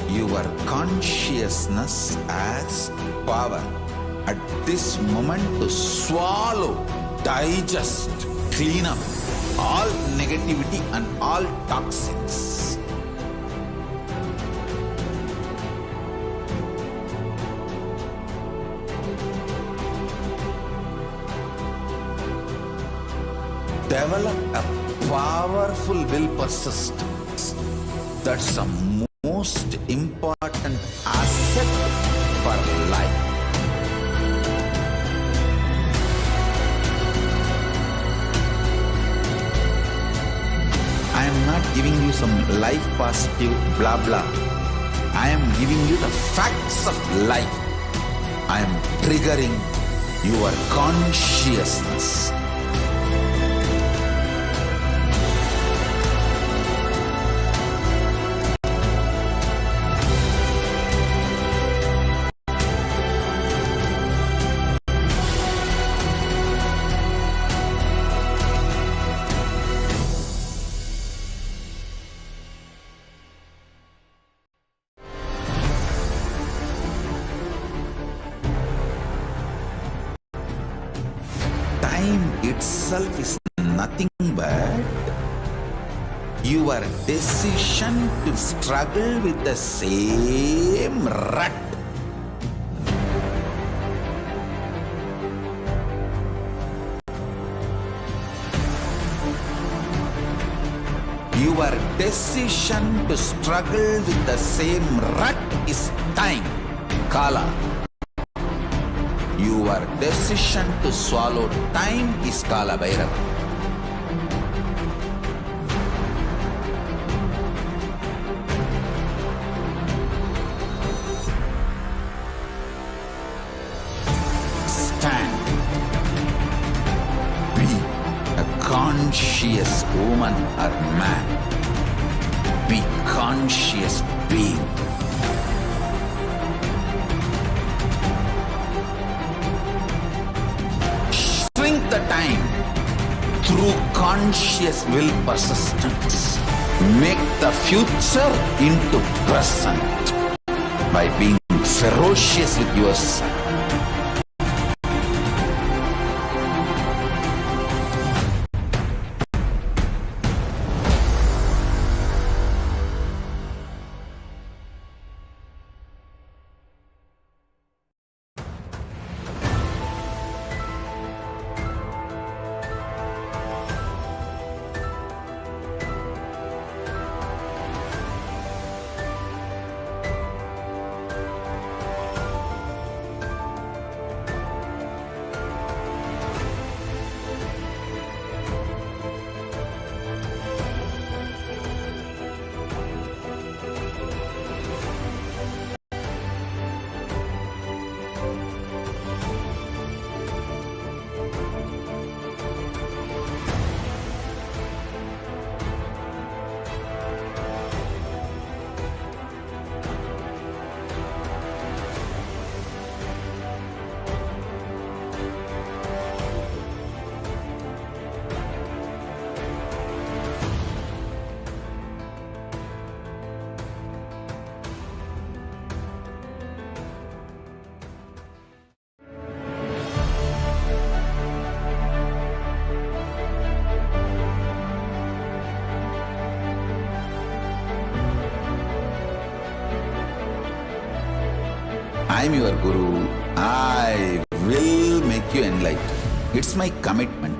Speaker 2: Your consciousness has power at this moment to swallow, digest, clean up all negativity and all toxins. Develop a powerful will persist. That's the most important asset for life. I am not giving you some life positive blah blah. I am giving you the facts of life. I am triggering your consciousness. Time itself is nothing but your decision to struggle with the same rut. Your decision to struggle with the same rut is time, Kala. Your decision to swallow time is Kala Bhairava. Stand. Be a conscious woman or man. Be conscious being. The time through conscious will persistence. Make the future into present by being ferocious with yourself. I am your Guru. I will make you enlightened. It's my commitment.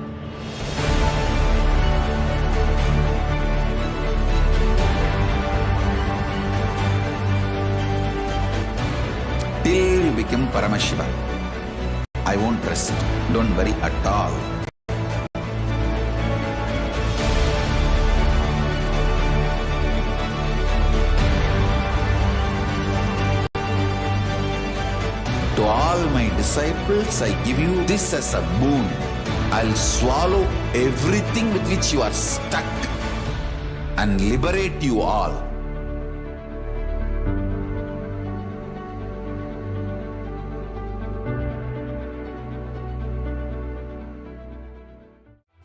Speaker 2: Till you become Paramashiva, I won't rest. Don't worry at all. To all my disciples, I give you this as a boon. I'll swallow everything with which you are stuck and liberate you all.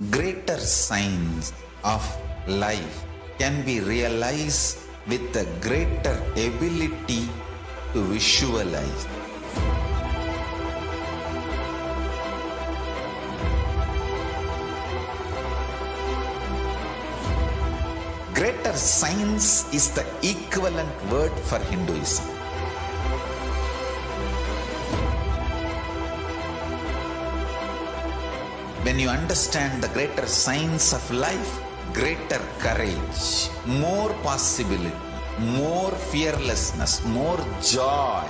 Speaker 2: Greater signs of life can be realized with a greater ability to visualize. Greater science is the equivalent word for Hinduism. When you understand the greater science of life, greater courage, more possibility, more fearlessness, more joy,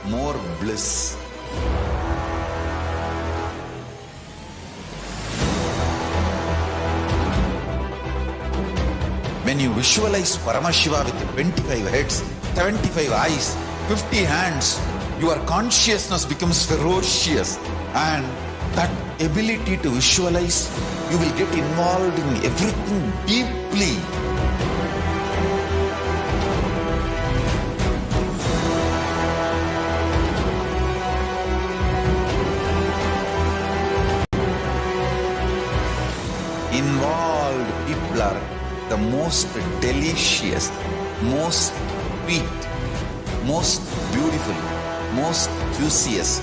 Speaker 2: more bliss. When you visualize Paramashiva with 25 heads, 75 eyes, 50 hands, your consciousness becomes ferocious, and that ability to visualize, you will get involved in everything deeply. Involved people are the most delicious, most sweet, most beautiful, most juiciest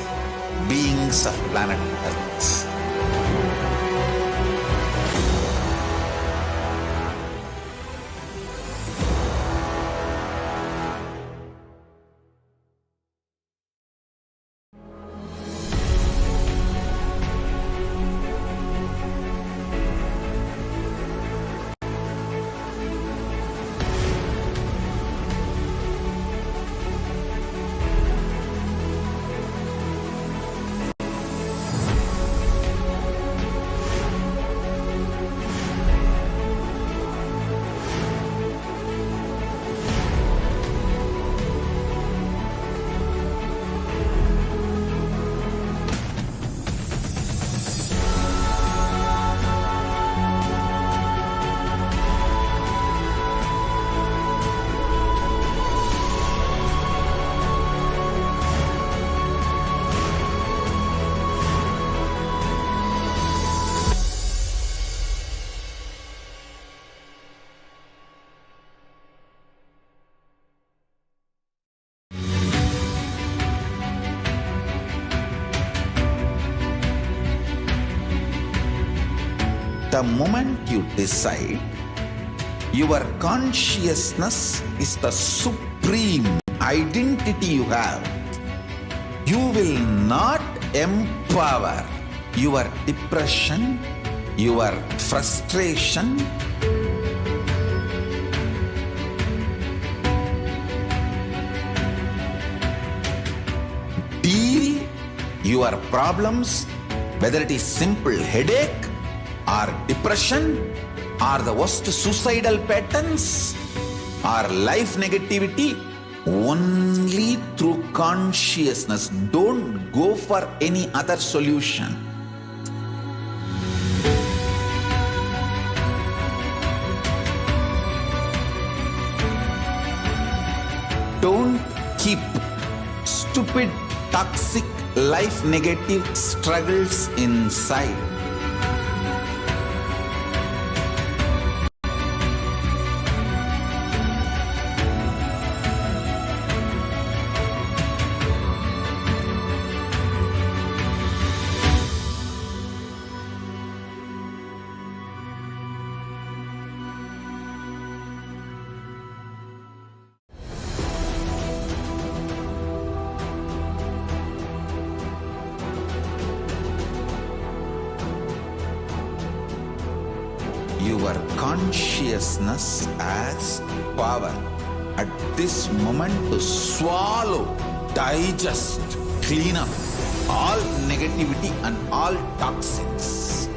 Speaker 2: beings of planet Earth. The moment you decide, your consciousness is the supreme identity you have. You will not empower your depression, your frustration, deal your problems, whether it is simple headache or depression or the worst suicidal patterns or life negativity, only through consciousness. Don't go for any other solution. Don't keep stupid, toxic, life negative struggles inside. Your consciousness has power at this moment to swallow, digest, clean up all negativity and all toxins.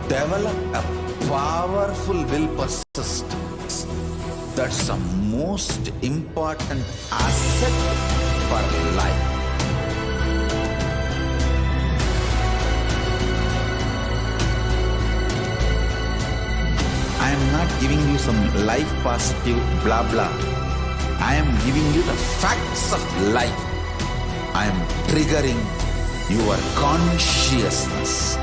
Speaker 2: Develop a powerful will persistence. That's the most important asset for life. I am not giving you some life positive blah blah. I am giving you the facts of life. I am triggering your consciousness.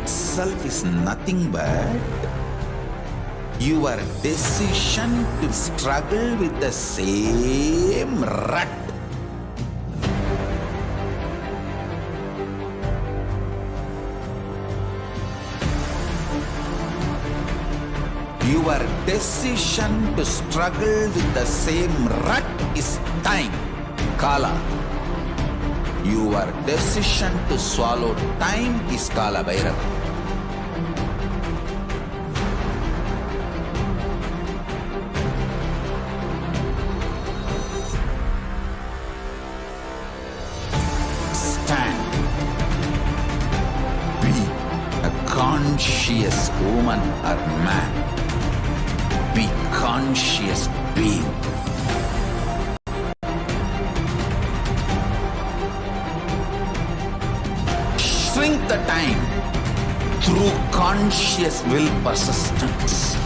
Speaker 2: itself is nothing but your decision to struggle with the same rut. Your decision to struggle with the same rut is time, Kala. Your decision to swallow time is Kala Bhairava. Stand. Be a conscious woman or man. Be conscious being. Shrink the time through conscious will persistence.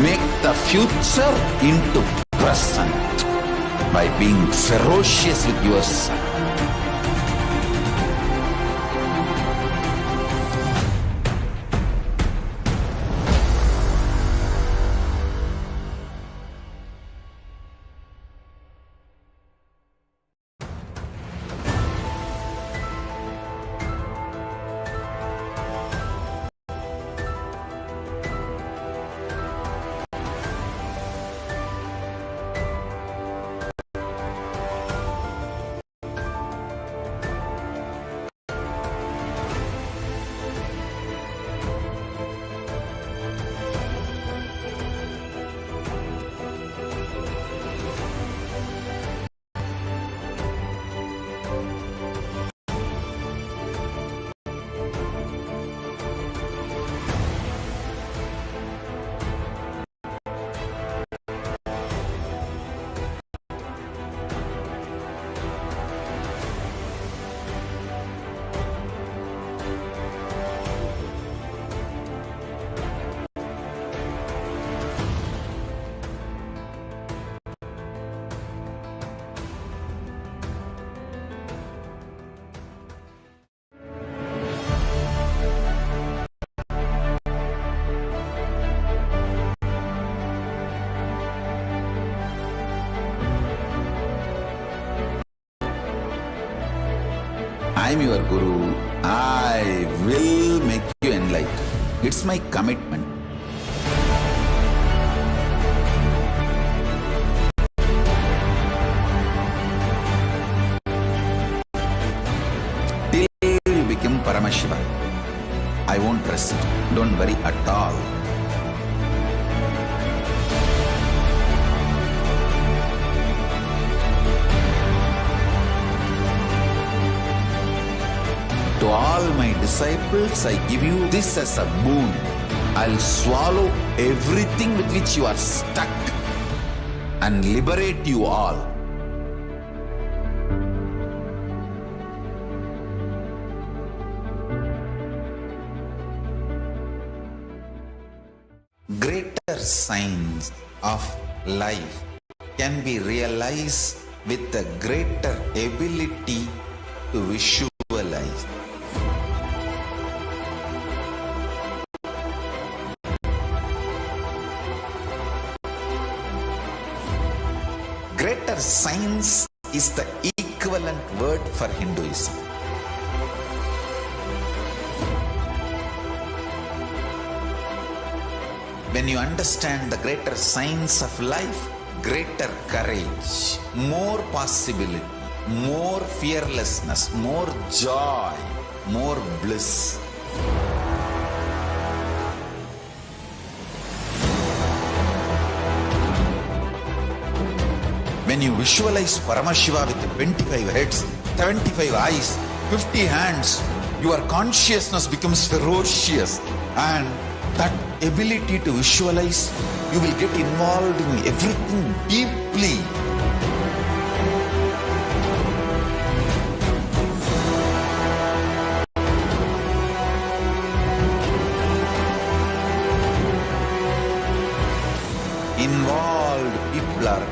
Speaker 2: Make the future into present by being ferocious with yourself. I'm your Guru. I will make you enlightened. It's my commitment. Till you become Paramashiva, I won't rest. Don't worry at all. To all my disciples, I give you this as a boon. I'll swallow everything with which you are stuck and liberate you all. Greater signs of life can be realized with a greater ability to visualize. Greater science is the equivalent word for Hinduism. When you understand the greater science of life, greater courage, more possibility, more fearlessness, more joy, more bliss. When you visualize Paramashiva with 25 heads, 75 eyes, 50 hands, your consciousness becomes ferocious, and that ability to visualize, you will get involved in everything deeply. Involved people are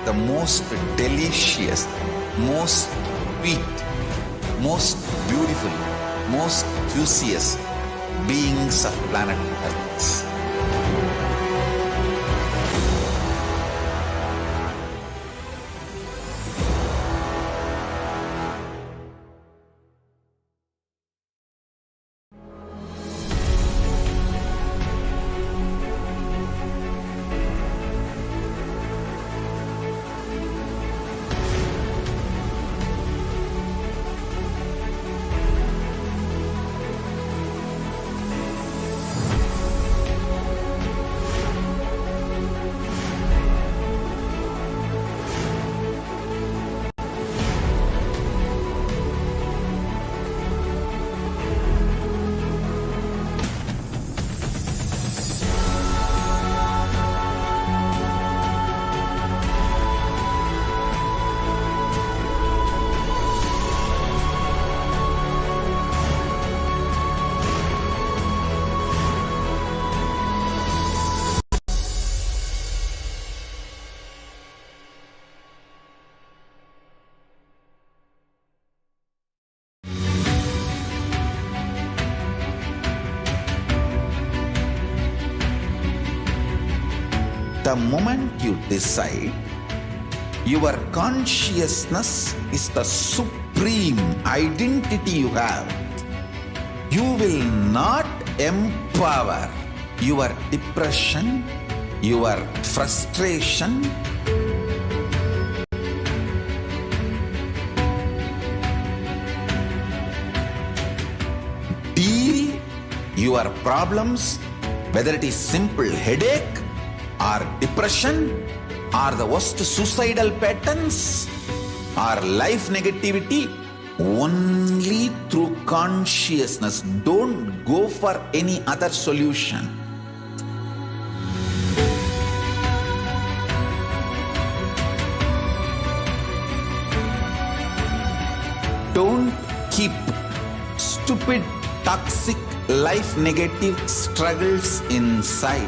Speaker 2: the most delicious, most sweet, most beautiful, most juiciest, beings of planet Earth. The moment you decide, your consciousness is the supreme identity you have. You will not empower your depression, your frustration, deal your problems, whether it is simple headache or depression or the worst suicidal patterns or life negativity, only through consciousness. Don't go for any other solution. Don't keep stupid, toxic, life negative struggles inside.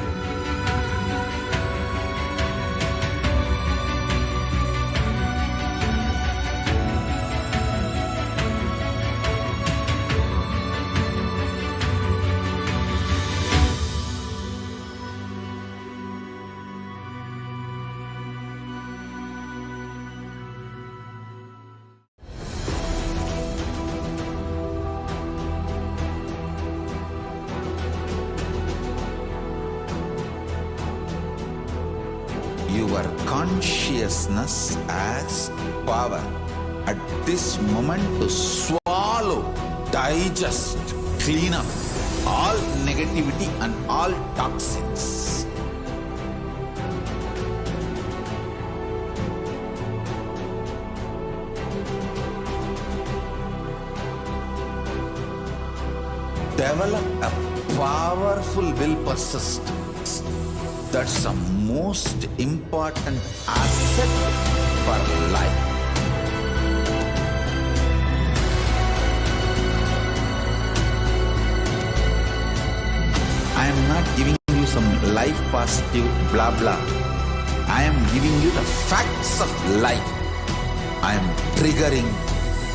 Speaker 2: Your consciousness has power at this moment to swallow, digest, clean up all negativity and all toxins. Develop a powerful will persistence. That's the most important asset for life. I am not giving you some life positive blah blah. I am giving you the facts of life. I am triggering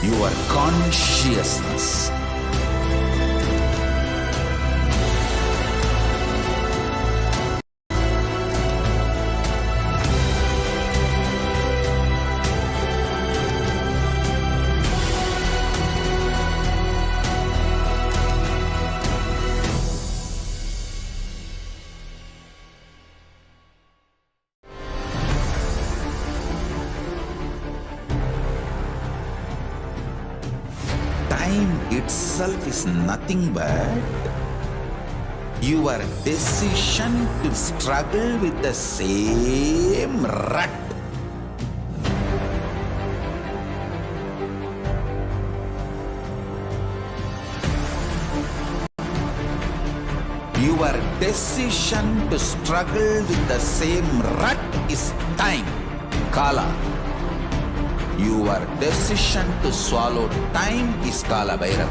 Speaker 2: your consciousness. Time itself is nothing but your decision to struggle with the same rut. Your decision to struggle with the same rut is time, Kala. Your decision to swallow time is Kala Bhairava.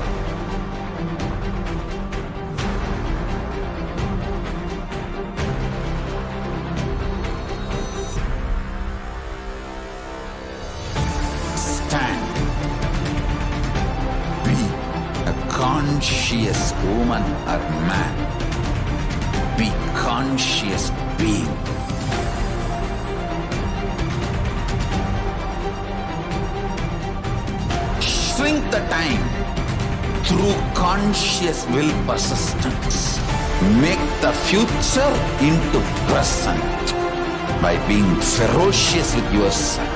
Speaker 2: Stand. Be a conscious woman or man. Be conscious being. Shrink the time through conscious will persistence. Make the future into present by being ferocious with yourself.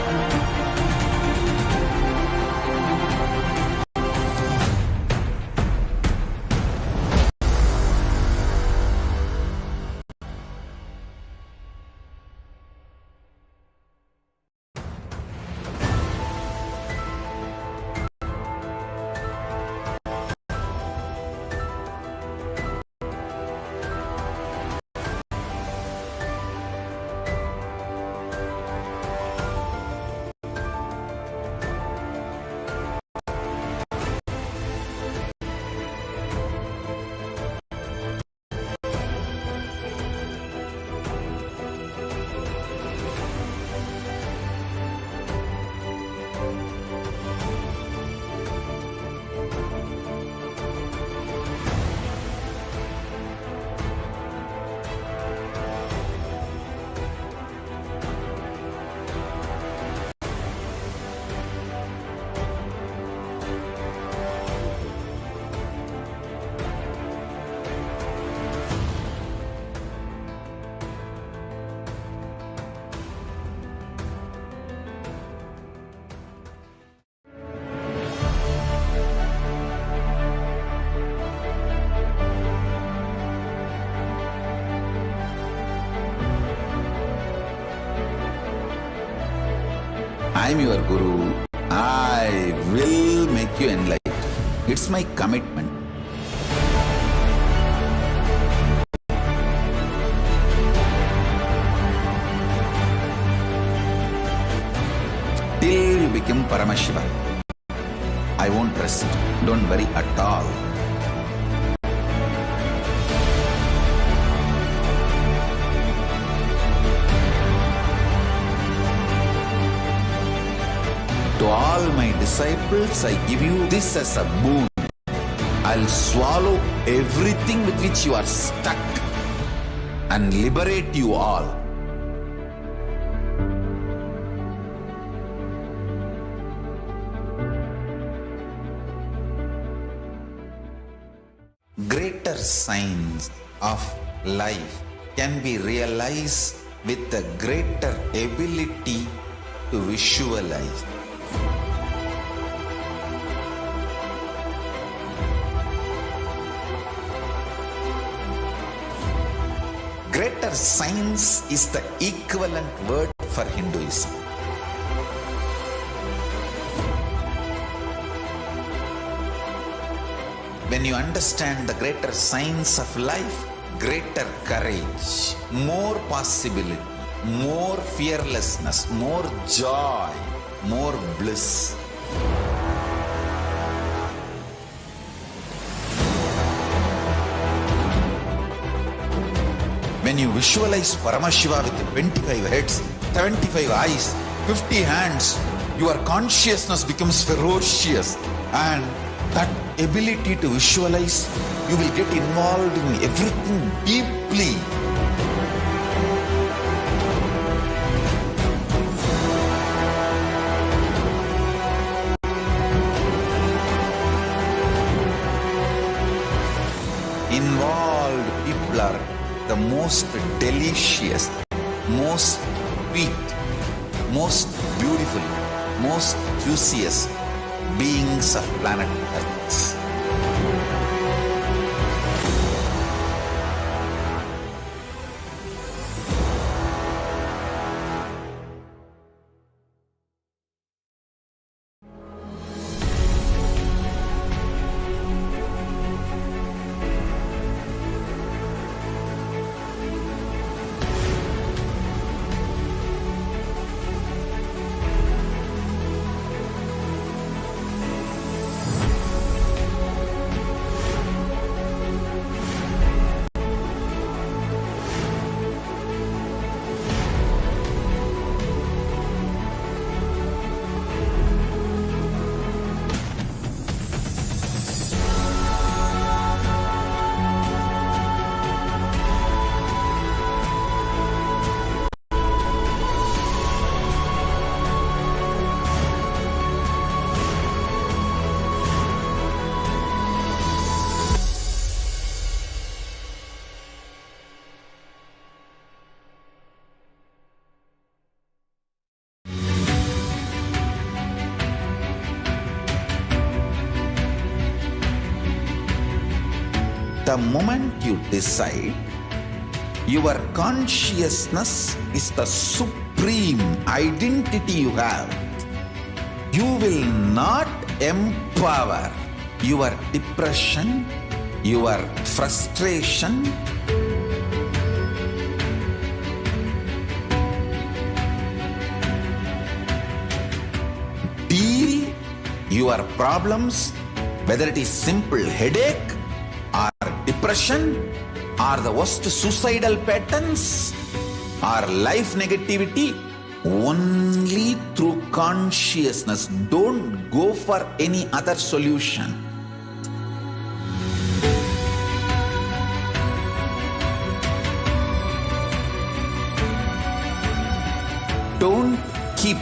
Speaker 2: I am your Guru. I will make you enlightened. It's my commitment. Till you become Paramashiva. I won't rest. Don't worry at all. To all my disciples, I give you this as a boon. I'll swallow everything with which you are stuck and liberate you all. Greater signs of life can be realized with a greater ability to visualize. Greater science is the equivalent word for Hinduism. When you understand the greater science of life, greater courage, more possibility, more fearlessness, more joy, more bliss. When you visualize Paramashiva with 25 heads, 75 eyes, 50 hands, your consciousness becomes ferocious, and that ability to visualize, you will get involved in everything deeply. Involved people are the most delicious, most sweet, most beautiful, most juiciest beings of planet Earth. The moment you decide, your consciousness is the supreme identity you have. You will not empower your depression, your frustration, deal your problems, whether it is simple headache or depression or the worst suicidal patterns or life negativity, only through consciousness. Don't go for any other solution. Don't keep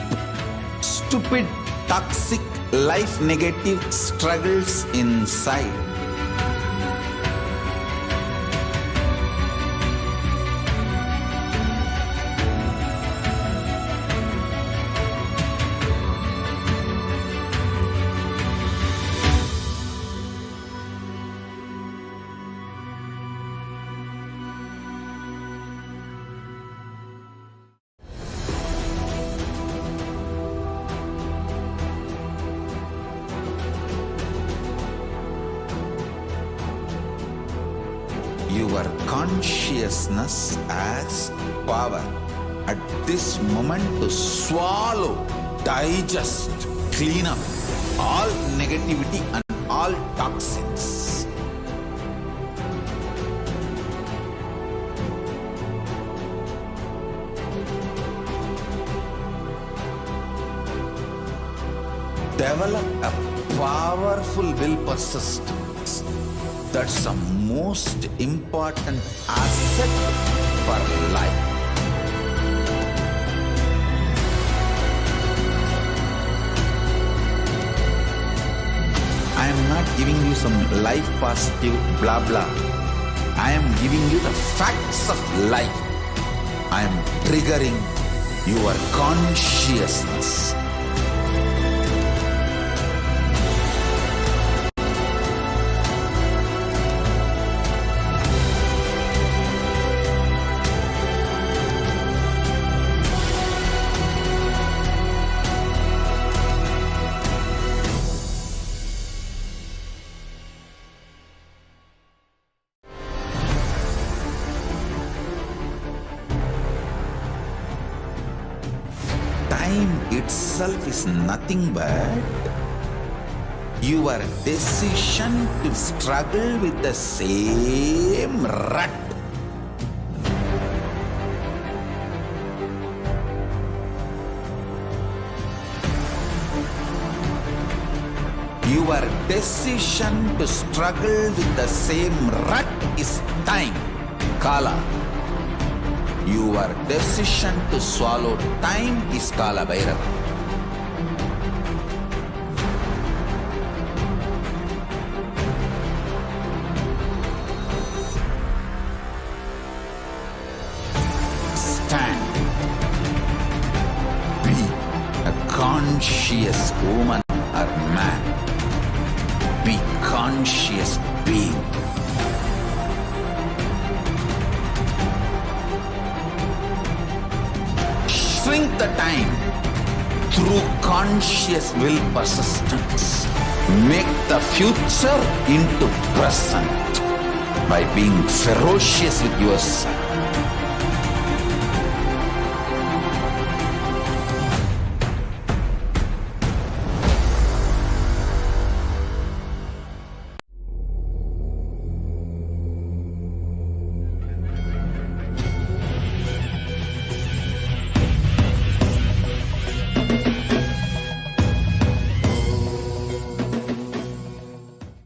Speaker 2: stupid, toxic, life negative struggles inside. Your consciousness has power at this moment to swallow, digest, clean up all negativity and all toxins. Develop a powerful will persistence. That's the most important asset for life. I am not giving you some life positive blah blah. I am giving you the facts of life. I am triggering your consciousness. Time itself is nothing but your decision to struggle with the same rut. Your decision to struggle with the same rut is time, Kala. Your decision to swallow time is Kala Bhairava. Stand. Be a conscious woman or man. Be conscious being. Shrink the time through conscious will persistence. Make the future into present by being ferocious with yourself.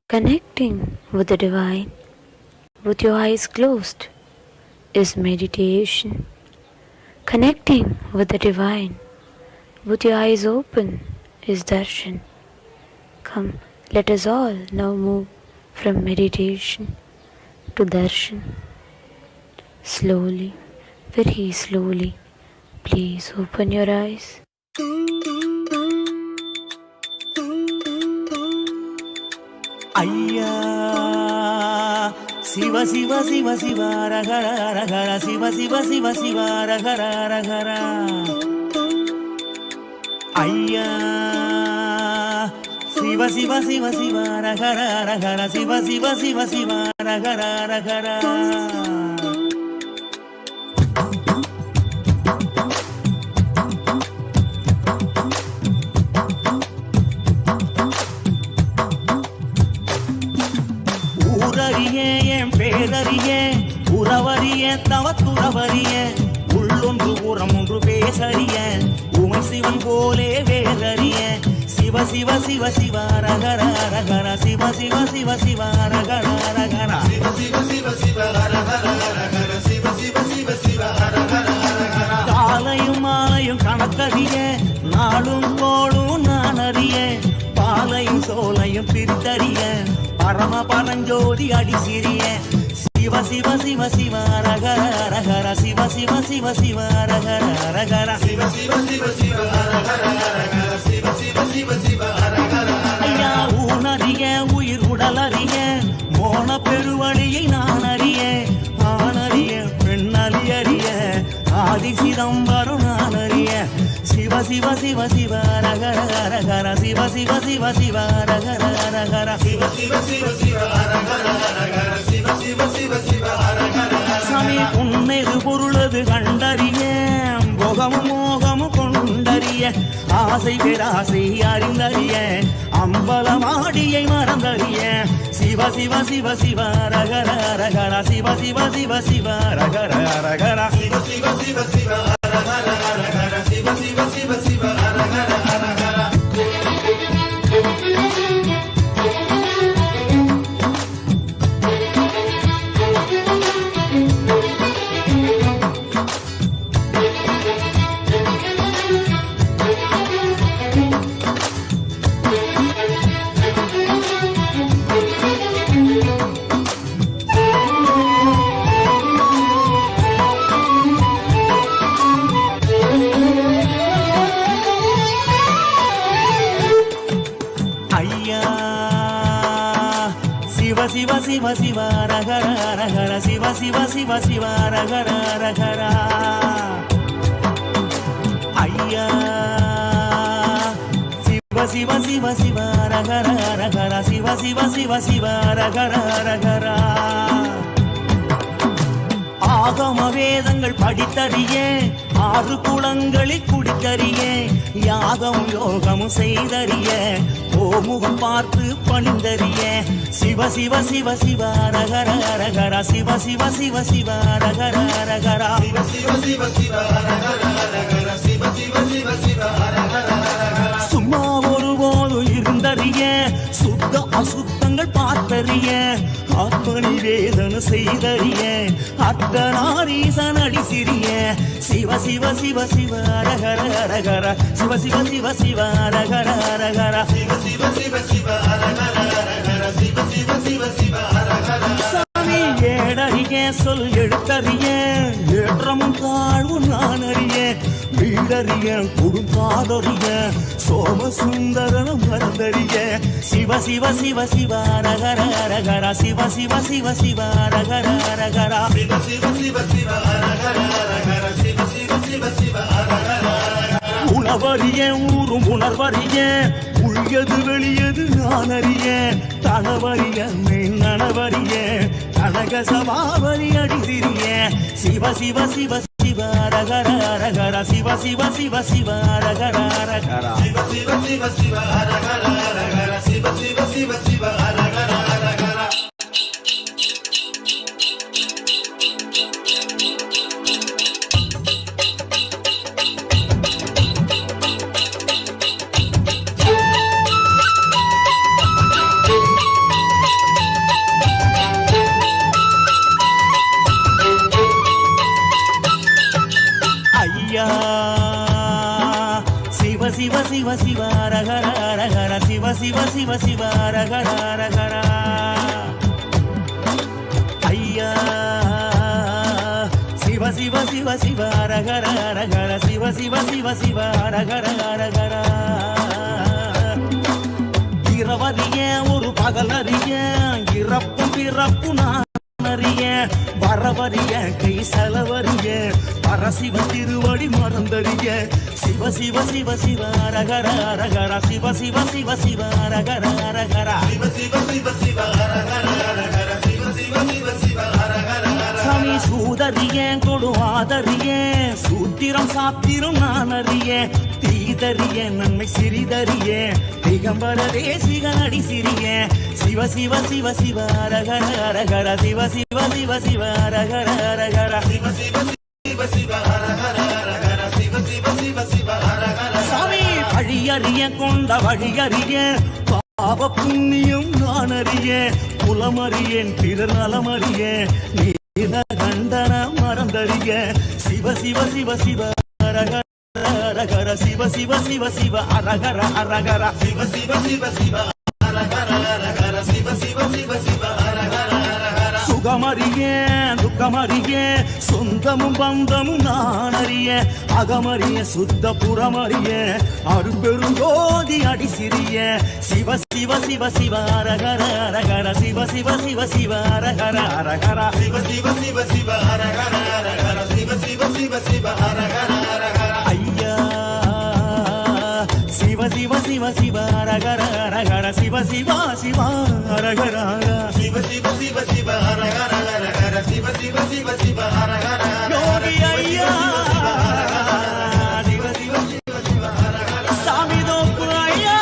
Speaker 7: Connecting with the divine with your eyes closed is meditation. Connecting with the divine with your eyes open is darshan. Come, let us all now move from meditation to darshan. Slowly, very slowly, please open your eyes.
Speaker 8: ஐயா சிவ சிவ சிவ சிவ ரகர ரகர சிவ சிவ சிவ சிவ ரகர ரகர ஐயா சிவ சிவ சிவ சிவ ரகர ரகர சிவ சிவ சிவ சிவ ரகர ரகர ஊரறிய என் பேரறிய உறவறிய தவத்துறவறிய உள்ளொன்று புறம் ஒன்று பேசறிய உமை சிவன் போலே வேறறிய சிவ சிவ சிவ சிவ ரகர ரகர சிவ சிவ சிவ சிவ ரகர ரகர சிவ சிவ சிவ சிவ ரகர ரகர சிவ சிவ சிவ சிவ ரகர ரகர காலையும் மாலையும் கணக்கறிய நாளும் கோளும் நான் அறிய பாலையும் சோலையும் பிரித்தறிய பரம பரஞ்சோதி அடி சிறிய சிவ சிவ சிவ சிவ ரகர ரகர சிவ சிவ சிவ சிவ ரகர ரகர சிவ சிவ சிவ சிவ ரகர ரகர சிவ சிவ சிவ சிவ ரகர ஐயா ஊனறிய உயிர் உடலறிய மோன பெருவழியை நான் அறிய ஆனறிய பெண்ணறிய ஆதி சிதம்பரம் நான் அறிய சிவ சிவ சிவ சிவ ரகர ரகர சிவ சிவ சிவ சிவ ரகர ரகர சிவ சிவ சிவ சிவ ரகர ரகர சிவ சிவ சிவ சிவ ரகர சாமி உன்னைது பொருளது கண்டறிய போகமும் மோகமும் கொண்டறிய ஆசை பேராசை அறிந்தறிய அம்பலமாடியை மறந்தறிய சிவ சிவ சிவ சிவ ரகர ரகர சிவ சிவ சிவ சிவ ரகர ரகர சிவ சிவ சிவ சிவ ரகர ரகர சிவ சிவ சிவ சிவ ரகர ரகர சிவ சிவ சிவ ரகர ரகர சிவ சிவ சிவ சிவ ரகர ரகர ஐயா சிவ சிவ சிவ சிவ ரகர ரகர சிவ சிவ சிவ சிவ ரகர ரகர ஆகம வேதங்கள் படித்தறிய ஆறு குளங்களில் குடித்தறிய யாகம் யோகமும் செய்தறிய ஓமுகம் பார்த்து பணிந்தறிய சிவ சிவ சிவ சிவ ரகர ரகர சிவ சிவ சிவ சிவ ரகர ரகர சிவ சிவ சிவ சிவ ரகர ரகர சிவ சிவ சிவ சிவ ரகர ரகர சும்மா ஒருபோது இருந்தறிய சுத்த அசுத்தங்கள் பார்த்தறிய ஆத்மனி வேதன செய்தறிய அர்த்தநாரீசன் அடி சிறிய சிவ சிவ சிவ சிவ ரகர ரகர சிவ சிவ சிவ சிவ ரகர ரகர சிவ சிவ சிவ சிவ ரகர ரகர சிவ சிவ சிவ சிவ ரகர சாமி ஏடறிய சொல் எழுத்தறிய ஏற்றமும் தாழ்வும் நான் அறிய வீடறிய குடும்பாதறிய சோமசுந்தரனும் மறந்தறிய சிவ சிவ சிவ சிவ ரகர ரகர சிவ சிவ சிவ சிவ ரகர ரகர சிவ சிவ சிவ சிவ ரகர ரகர சிவ சிவ சிவ சிவ ரகர உணவறிய ஊரும் உணர்வறிய உள்யது வெளியது நான் அறிய தனவறிய நனவறிய கனக சபாவரி அடிதிரிய சிவ சிவ சிவ சிவ ரகர ரகர சிவ சிவ சிவ சிவ ரகர ரகர சிவ சிவ சிவ சிவ ரகர ரகர சிவ சிவ சிவ சிவ ரகர ரகர சிவ சிவ சிவ சிவ ரகர ரகர சிவ சிவ சிவ சிவ ரகர ரகர ஐயா சிவ சிவ சிவ சிவ ரகர ரகர சிவ சிவ சிவ சிவ ரகர ரகர இரவறிய ஒரு பகலறிய இறப்பும் பிறப்பு நான் அறிய வரவறிய கை செலவறிய பரசிவ திருவடி மறந்தறிய சிவ சிவ சிவ சிவ அரகர அரகர சிவ சிவ சிவ சிவ அரகர அரகர சிவ சிவ சிவ சிவ அரகர அரகர சிவ சிவ சிவ சிவ அரகர சாமி சூதறிய கொடுவாதறிய சூத்திரம் சாத்திரம் நான் அறிய தீதறிய நன்மை சிறிதறிய திகம்பர தேசிக அடி சிறிய சிவ சிவ சிவ சிவ அரகர அரகர சிவ சிவ சிவ சிவ அரகர அரகர சிவ சிவ சிவ சிவ அரகர அரகர சிவ சிவ சிவ சிவ அரகர சாமி வழியறிய கொண்ட வழியறிய பாவ புண்ணியம் நான் அறிய குலமறியேன் பிறர் நலமறிய நீத கண்டன மறந்தறிய சிவ சிவ சிவ சிவ அரகர அரகர சிவ சிவ சிவ சிவ அரகர அரகர சிவ சிவ சிவ சிவ அரகர அரகர சிவ சிவ சிவ சிவ அரகர அரகர சுகமறிய துக்கமறிய சொந்தமும் பந்தமும் நான் அறிய அகமறிய சுத்த புறமறிய அருபெருங்கோதி அடி சிறிய சிவ சிவ சிவ சிவ அரகர அரகர சிவ சிவ சிவ சிவ அரகர அரகர சிவ சிவ சிவ சிவ அரகர அரகர சிவ சிவ சிவ சிவ அரகர அரகர ஐயா சிவ சிவ சிவ சிவ அரகர அரகர சிவ சிவ சிவ அரகர சிவ சிவ சிவ சிவ அரகர அரகர சிவ சிவ சிவ சிவ அரகர யோகி ஐயா சிவ சிவ சிவ சிவ அரகர சாமி தோப்பு ஐயா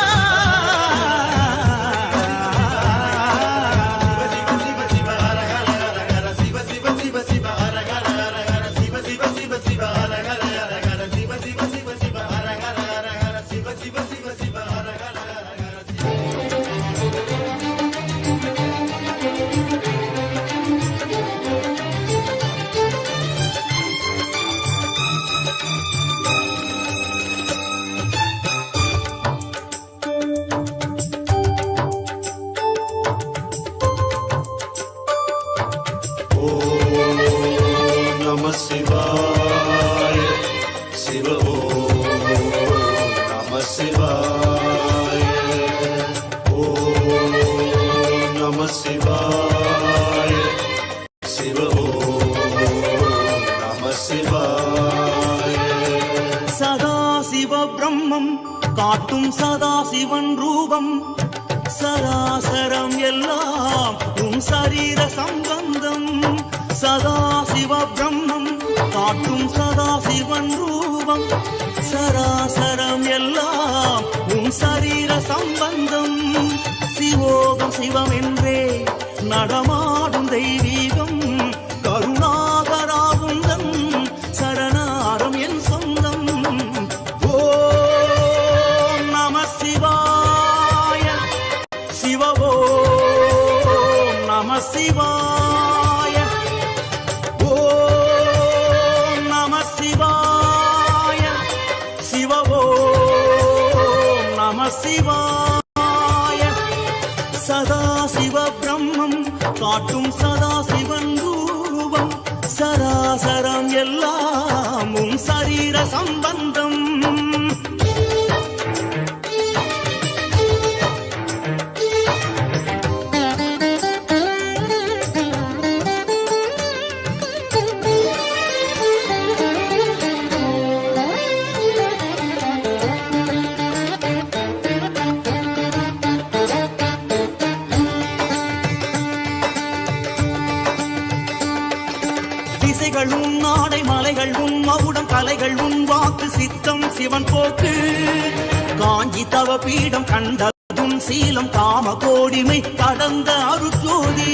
Speaker 8: சிவ சிவ சிவ அரகர அரகர சிவ சிவ சிவ சிவ அரகர அரகர சிவ சிவ சிவ சிவ அரகர அரகர சிவ சிவ சிவ சிவ அரகர அரகர சிவ சிவ சிவ சிவ அரகர அரகர
Speaker 9: நம சிவாய சிவ நம சிவாய நம சிவாய சிவ நம சிவாய
Speaker 8: சதாசிவ பிரம்மம் காட்டும் சதாசிவன் ரூபம் சராசரம் எல்லாம் உன் சரீர சம்பந்தம் சதாசிவ பிரம்மம் காட்டும் சதாசிவன் ரூபம் சராசரம் எல்லாம் உன் சரீர சம்பந்தம் சிவோகம் சிவம் என்றே நடமாடும் தெய்வீகம் கருணாகராகுந்தன் சரணாரம் என் சொந்தம் ஓம் நம சிவாய சிவ ஓம் நம சிவாய ஓம் நம சிவாய சிவ ஓம் நம சிவாய சதாசிவ பிரம்மம் காட்டும் சதாசிவன் ரூபம் சராசரம் எல்லாம் உன் சரீர சம்பந்தம் திசைகள் உன் நாடை மலைகள் உன் மகுடம் கலைகள் உன் வாக்கு சித்தம் சிவன் போக்கு காஞ்சி தவ பீடம் கண்டதும் சீலம் காம கோடிமை கடந்த அருட்ஜோதி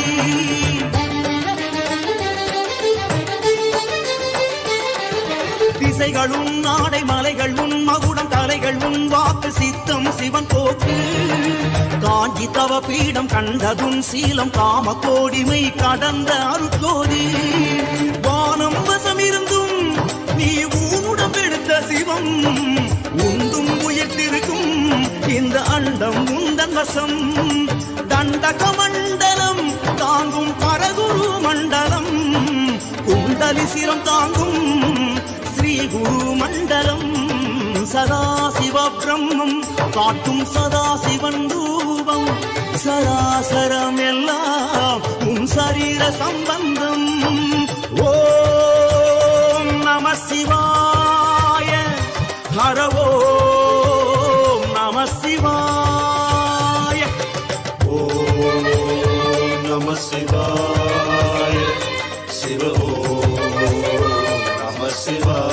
Speaker 8: திசைகள் உன் நாடை மலைகள் உன் மகுடம் கலைகள் உன் வாக்கு சித்தம் சிவன் போக்கு காஞ்சி தவ பீடம் கண்டதும் சீலம் காம கோடிமை கடந்த அருட்ஜோதி வானம் வசம் இருந்தும் நீ ஊனுடம் எடுத்த சிவம் உந்தும் உயிர்த்திருக்கும் இந்த அண்டம் உந்தன் வசம் தண்டக மண்டலம் தாங்கும் பரகுரு மண்டலம் குண்டலி சிரம் தாங்கும் ஸ்ரீ குரு மண்டலம் சதாசிவ பிரம்மம் காட்டும் சதாசிவன் ரூபம் சராசரம் எல்லாம் உன் சரீர சம்பந்தம் ஓம் நம சிவாய ஹர ஓம் நம சிவாய
Speaker 9: ஓம் நம சிவாய சிவ ஓம் நம சிவாய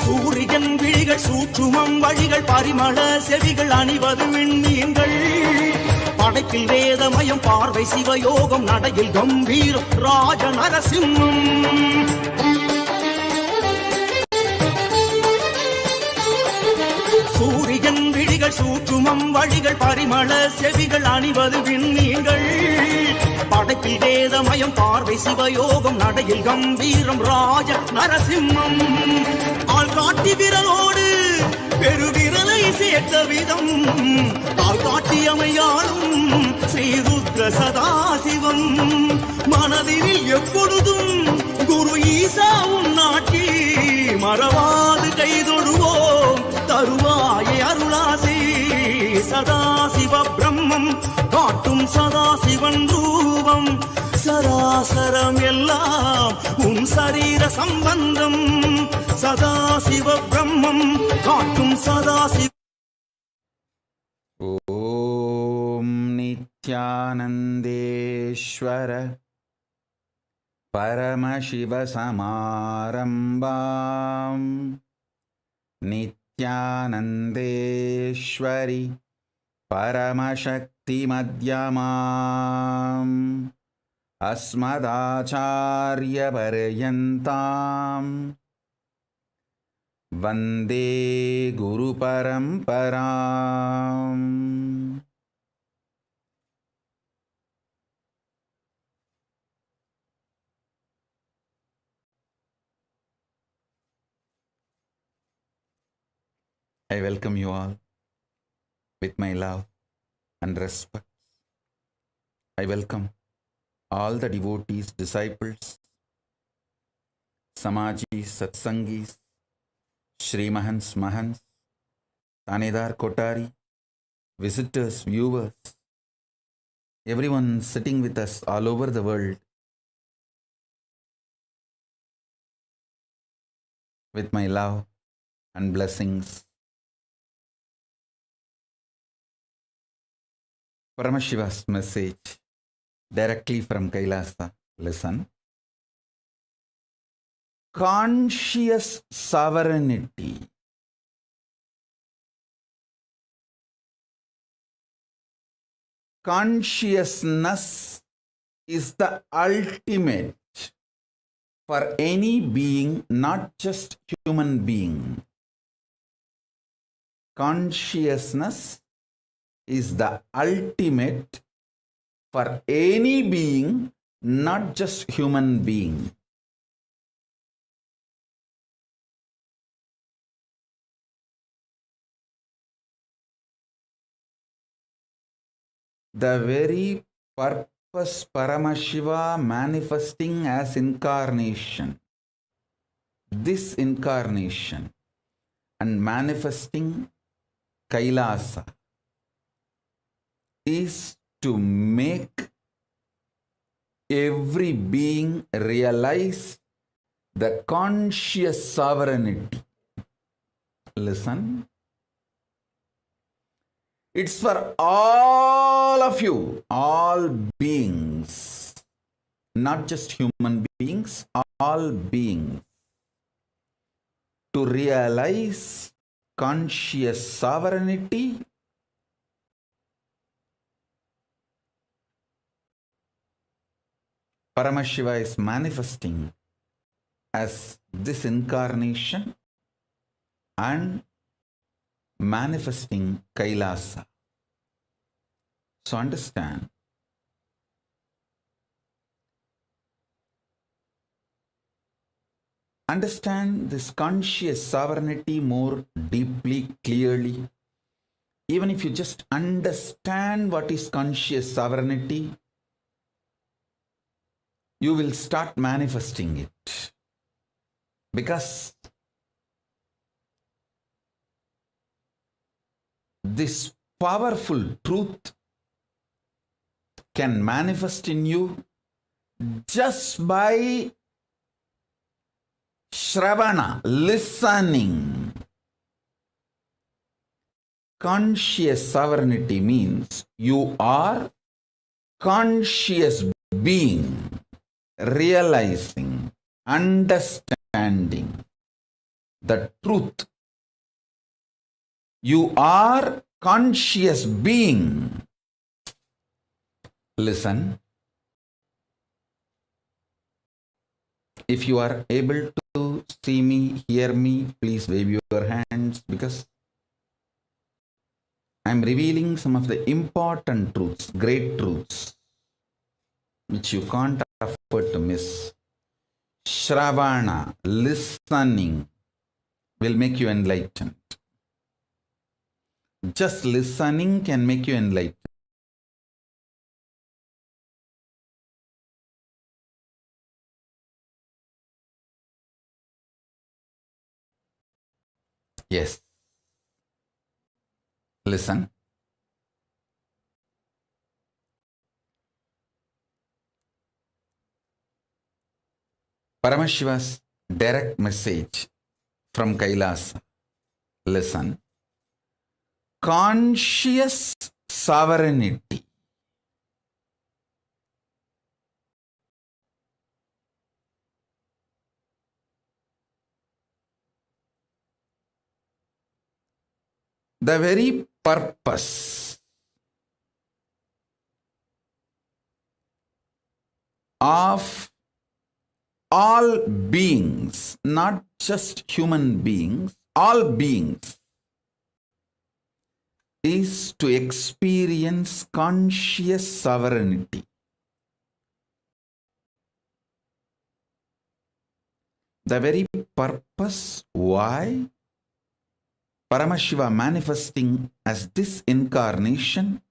Speaker 8: சூரியன் விழிகள் சூற்றுமம் வழிகள் பரிமள செவிகள் அணிவது விண்மீன்கள் படைப்பில் வேதமயம் பார்வை சிவயோகம் நடையில் கம்பீரம் ராஜ நரசிம்மம் சூரியன் விழிகள் சூற்றுமம் வழிகள் பரிமள செவிகள் அணிவது விண்மீன்கள் படைப்பில் வேதமயம் பார்வை சிவயோகம் நடையில் கம்பீரம் ராஜ நரசிம்மம் ஆள் காட்டி விரலோடு பெருவிரலை சேர்த்த விதம் ஆள் காட்டியமையாளும் ஸ்ரீருத்ர சதாசிவம் மனதில் எப்பொழுதும் குரு ஈசா உன் நாட்டி மறவாது கைதொழுவோம் தருவாயே அருளாசி சதாசிவ பிரம்மம் காட்டும் சதாசிவன் ரூபம் சராசரம் எல்லாம் உன் சரீர சம்பந்தம் சதாசிவ பிரம்மம் காட்டும் சதாசிவ
Speaker 2: ஓம் நித்யானந்தேஸ்வர பரமசிவசமாரம்பாம் நித்யானந்தேஸ்வரி பரமசக்தி மத்யமாம் அஸ்மதாச்சார்ய பர்யந்தாம் வந்தே குரு பரம்பராம். I welcome you all with my love and respect. I welcome all the devotees, disciples, Samajis, Satsangis, Shri Mahans, Mahans, Tanedar Kotari, visitors, viewers, everyone sitting with us all over the world with my love and blessings. Paramashiva's message directly from Kailasa. Listen. Conscious sovereignty. Consciousness is the ultimate for any being, not just human being. Consciousness is the ultimate for any being, not just human being. The very purpose Paramashiva manifesting as incarnation, this incarnation and manifesting Kailasa is to make every being realize the conscious sovereignty. Listen. It's for all of you, all beings, not just human beings, all beings, to realize conscious sovereignty. Paramashiva is manifesting as this incarnation and manifesting Kailasa. So understand, understand this conscious sovereignty more deeply, clearly. Even if you just understand what is conscious sovereignty, you will start manifesting it. Because this powerful truth can manifest in you just by Shravana, listening. Conscious sovereignty means you are conscious being, realizing, understanding the truth. You are conscious being. Listen. If you are able to see me, hear me, please wave your hands, because I'm revealing some of the important truths, great truths, which you can't afford to miss. Shravana, listening, will make you enlightened. Just listening can make you enlightened. Yes. Listen. Paramashiva's direct message from Kailasa. Listen. Conscious sovereignty. The very purpose of all beings, not just human beings, all beings, is to experience conscious sovereignty. The very purpose why Paramashiva manifesting as this incarnation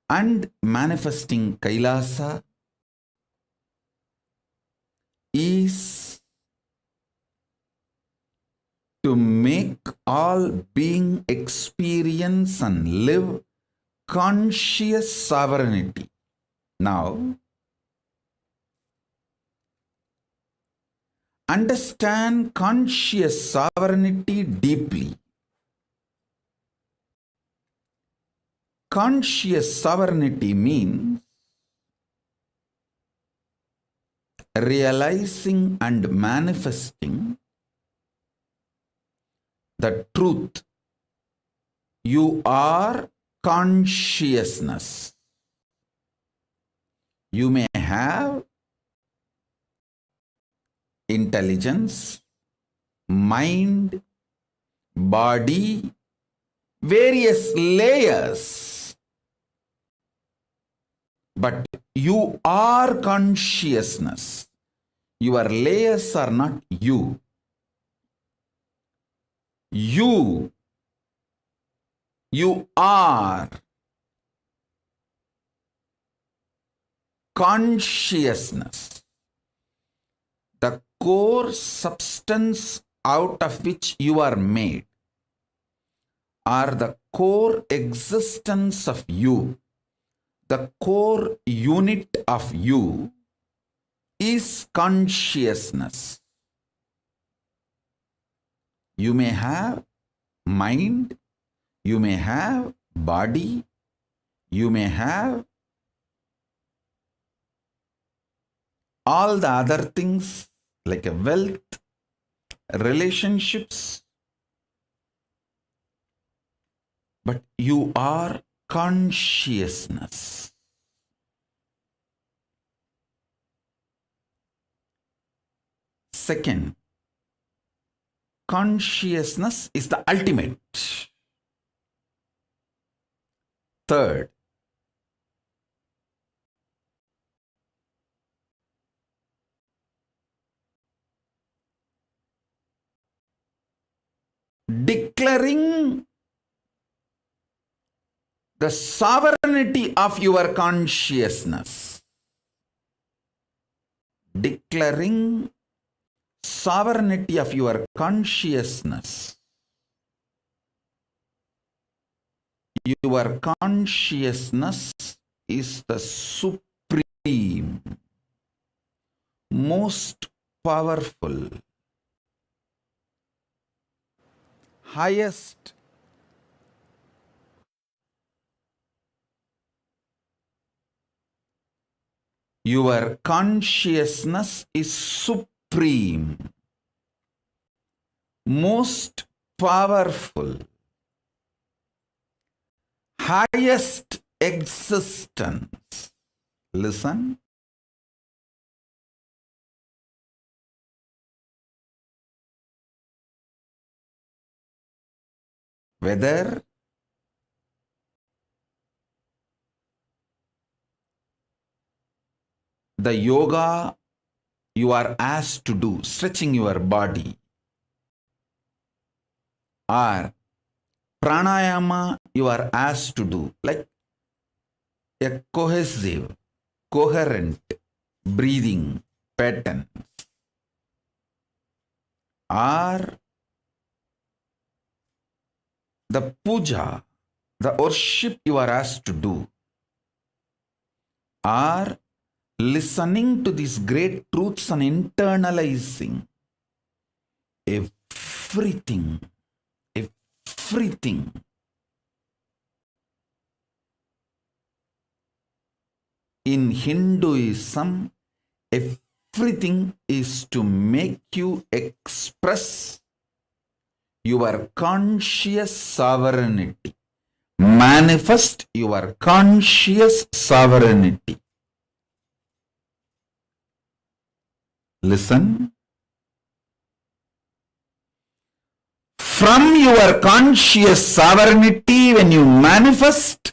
Speaker 2: and manifesting Kailasa is to make all being experience and live conscious sovereignty. Now, understand conscious sovereignty deeply. Conscious sovereignty means realizing and manifesting the truth. You are consciousness. You may have intelligence, mind, body, various layers. But you are consciousness. Your layers are not you. You are consciousness. The core substance out of which you are made, or the core existence of you, the core unit of you is consciousness. You may have mind, you may have body, you may have all the other things like a wealth, relationships, but you are consciousness. Second, consciousness is the ultimate. Third, declaring the sovereignty of your consciousness. Declaring sovereignty of your consciousness. Your consciousness is the supreme, most powerful, highest, your consciousness is supreme, most powerful, highest existence. Listen. Whether the yoga you are asked to do, stretching your body, or pranayama you are asked to do, like a cohesive, coherent breathing pattern, or the puja, the worship you are asked to do, or listening to these great truths and internalizing everything. In Hinduism, everything is to make you express your conscious sovereignty, manifest your conscious sovereignty. Listen. From your conscious sovereignty, when you manifest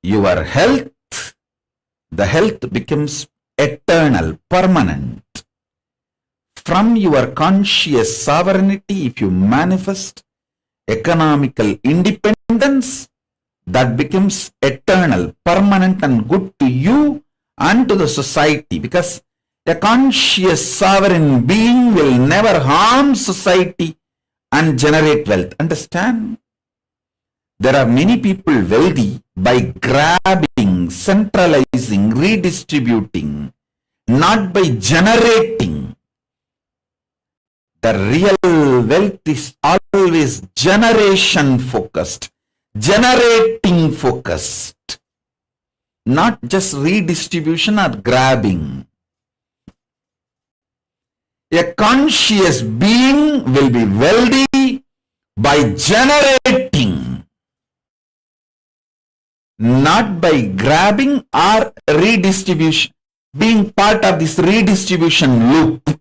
Speaker 2: your health, the health becomes eternal, permanent. From your conscious sovereignty, if you manifest economical independence, that becomes eternal, permanent, and good to you and to the society, because a conscious sovereign being will never harm society and generate wealth. Understand? There are many people wealthy by grabbing, centralizing, redistributing, not by generating. The real wealth is always generation focused, generating focused, not just redistribution or grabbing. A conscious being will be wealthy by generating, not by grabbing or redistribution, being part of this redistribution loop.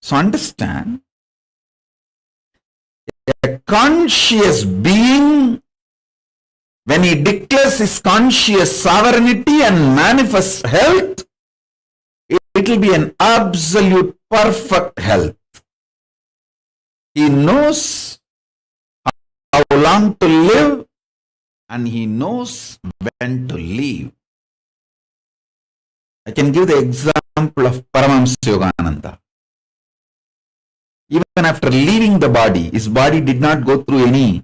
Speaker 2: So understand, a conscious being, when he declares his conscious sovereignty and manifests health, it will be an absolute perfect health. He knows how long to live and he knows when to leave. I can give the example of Paramahamsa Yogananda. Even after leaving the body, his body did not go through any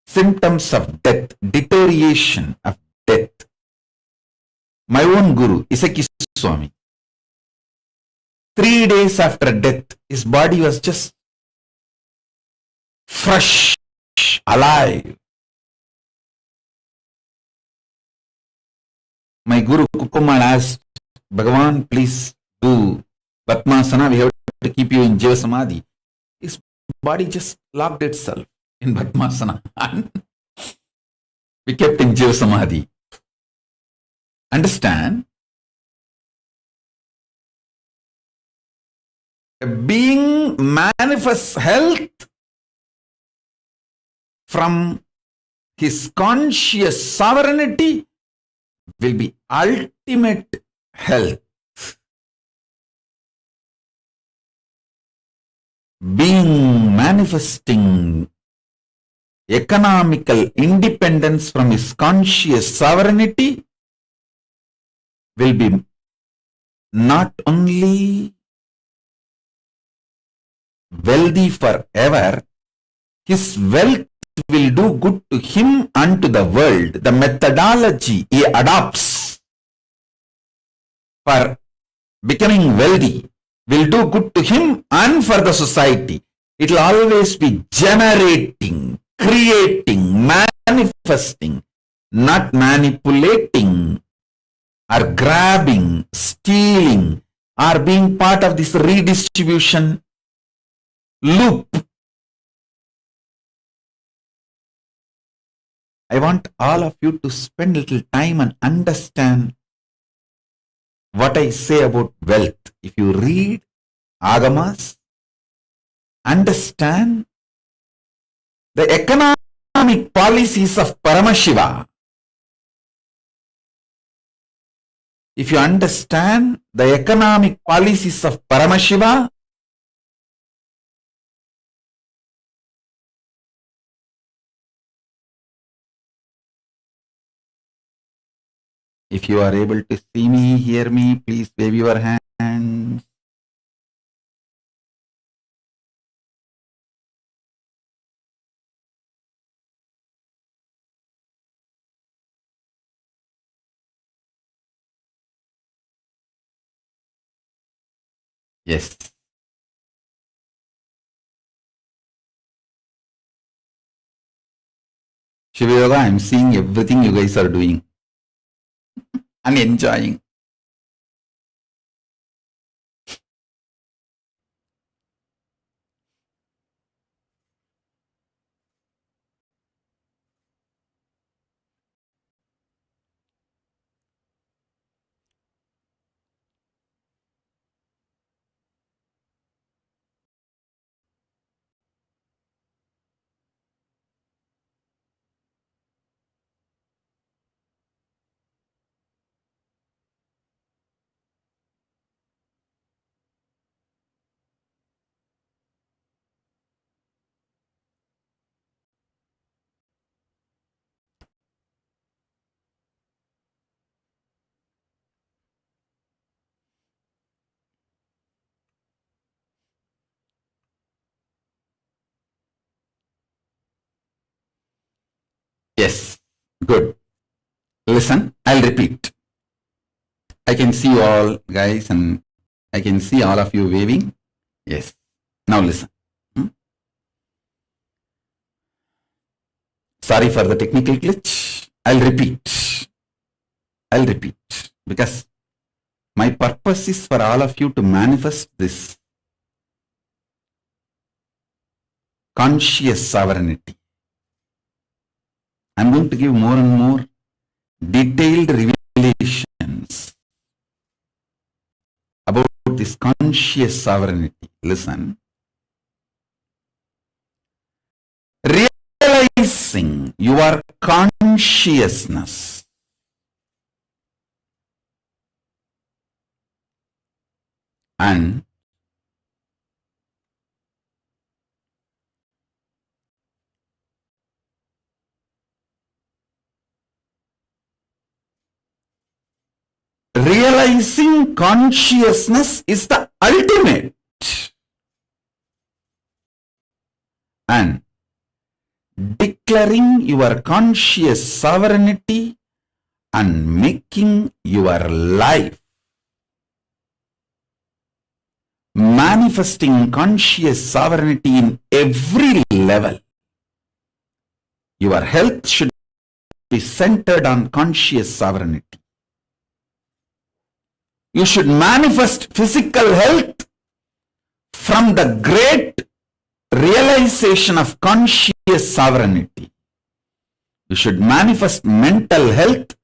Speaker 2: symptoms of death, deterioration of death. My own guru, Isaki Swami, 3 days after death, his body was just fresh, alive. My guru Kukumal asked, Bhagavan, please do Padmasana, we have to keep you in Jiva Samadhi. His body just locked itself in Padmasana and we kept in Jiva Samadhi. Understand? A being manifests health from his conscious sovereignty will be ultimate ultimate health, being manifesting economical independence from his conscious sovereignty will be not only wealthy forever, his wealth will do good to him and to the world. The methodology he adopts for becoming wealthy will do good to him and for the society. It will always be generating, creating, manifesting, not manipulating or grabbing, stealing, or being part of this redistribution loop. I want all of you to spend a little time and understand what I say about wealth. If you read Agamas, understand the economic policies of Paramashiva. If you understand the economic policies of Paramashiva, if you are able to see me, hear me, please wave your hands. Yes. Shiva Yoga, I am seeing everything you guys are doing and enjoying. Yes, good. Listen, I'll repeat. I can see you all guys and I can see all of you waving. Yes. Now listen. Sorry for the technical glitch. I'll repeat because my purpose is for all of you to manifest this conscious sovereignty. I'm going to give more and more detailed revelations about this conscious sovereignty. Listen. Realizing your consciousness and realizing consciousness is the ultimate, and declaring your conscious sovereignty and making your life manifesting conscious sovereignty in every level. Your health should be centered on conscious sovereignty. You should manifest physical health from the great realization of conscious sovereignty. You should manifest mental health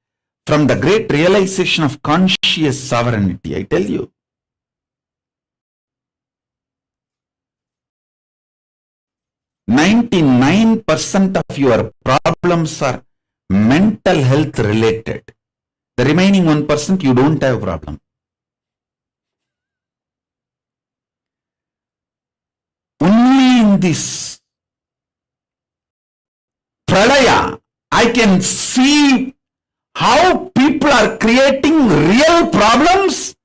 Speaker 2: from the great realization of conscious sovereignty. I tell you. %99% of your problems are mental health related. The remaining 1%, you don't have a problem. Only in this pralaya, I can see how people are creating real problems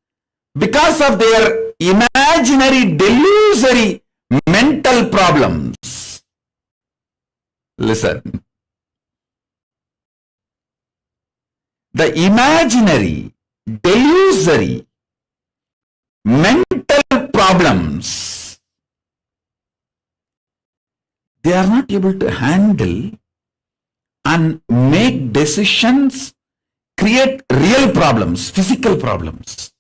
Speaker 2: because of their imaginary, delusory mental problems. Listen. The imaginary, delusory, mental problems, they are not able to handle and make decisions, create real problems, physical problems.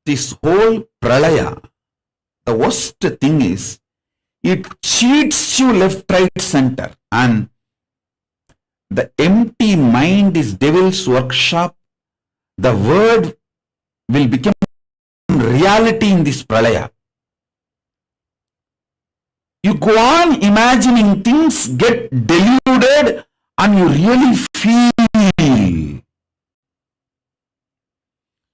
Speaker 2: This whole pralaya, the worst thing is, it cheats you left, right, center, and the empty mind is devil's workshop. The word will become reality in this pralaya. You go on imagining things, get deluded, and you really feel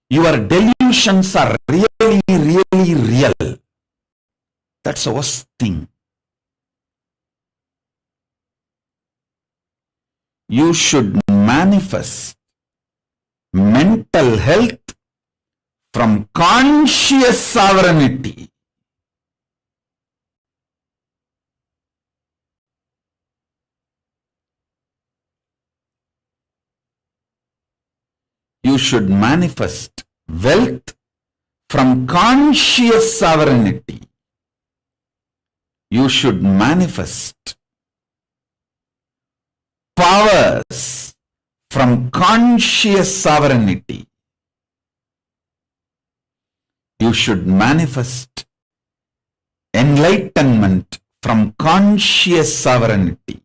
Speaker 2: your delusions are really, really real. That's the worst thing. You should manifest mental health from conscious sovereignty. You should manifest wealth from conscious sovereignty. You should manifest powers from conscious sovereignty. You should manifest enlightenment from conscious sovereignty.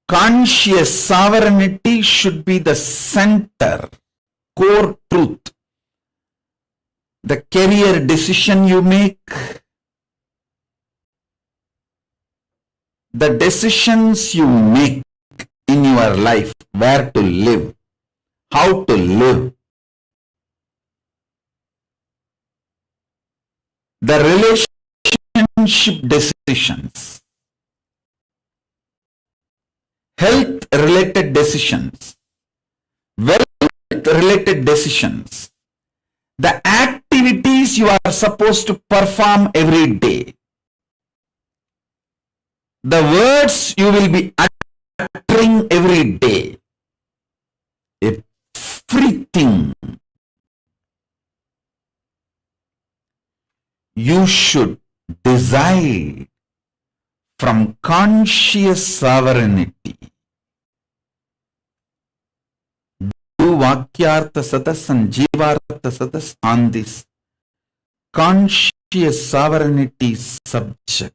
Speaker 2: Conscious sovereignty should be the center, core truth. The career decision you make, the decisions you make in your life, where to live, how to live, the relationship decisions, health related decisions, wealth related decisions, the activities you are supposed to perform every day, the words you will be uttering every day, everything you should decide from conscious sovereignty. Do Vakyartha Satas and Jivartha Satas on this conscious sovereignty subject.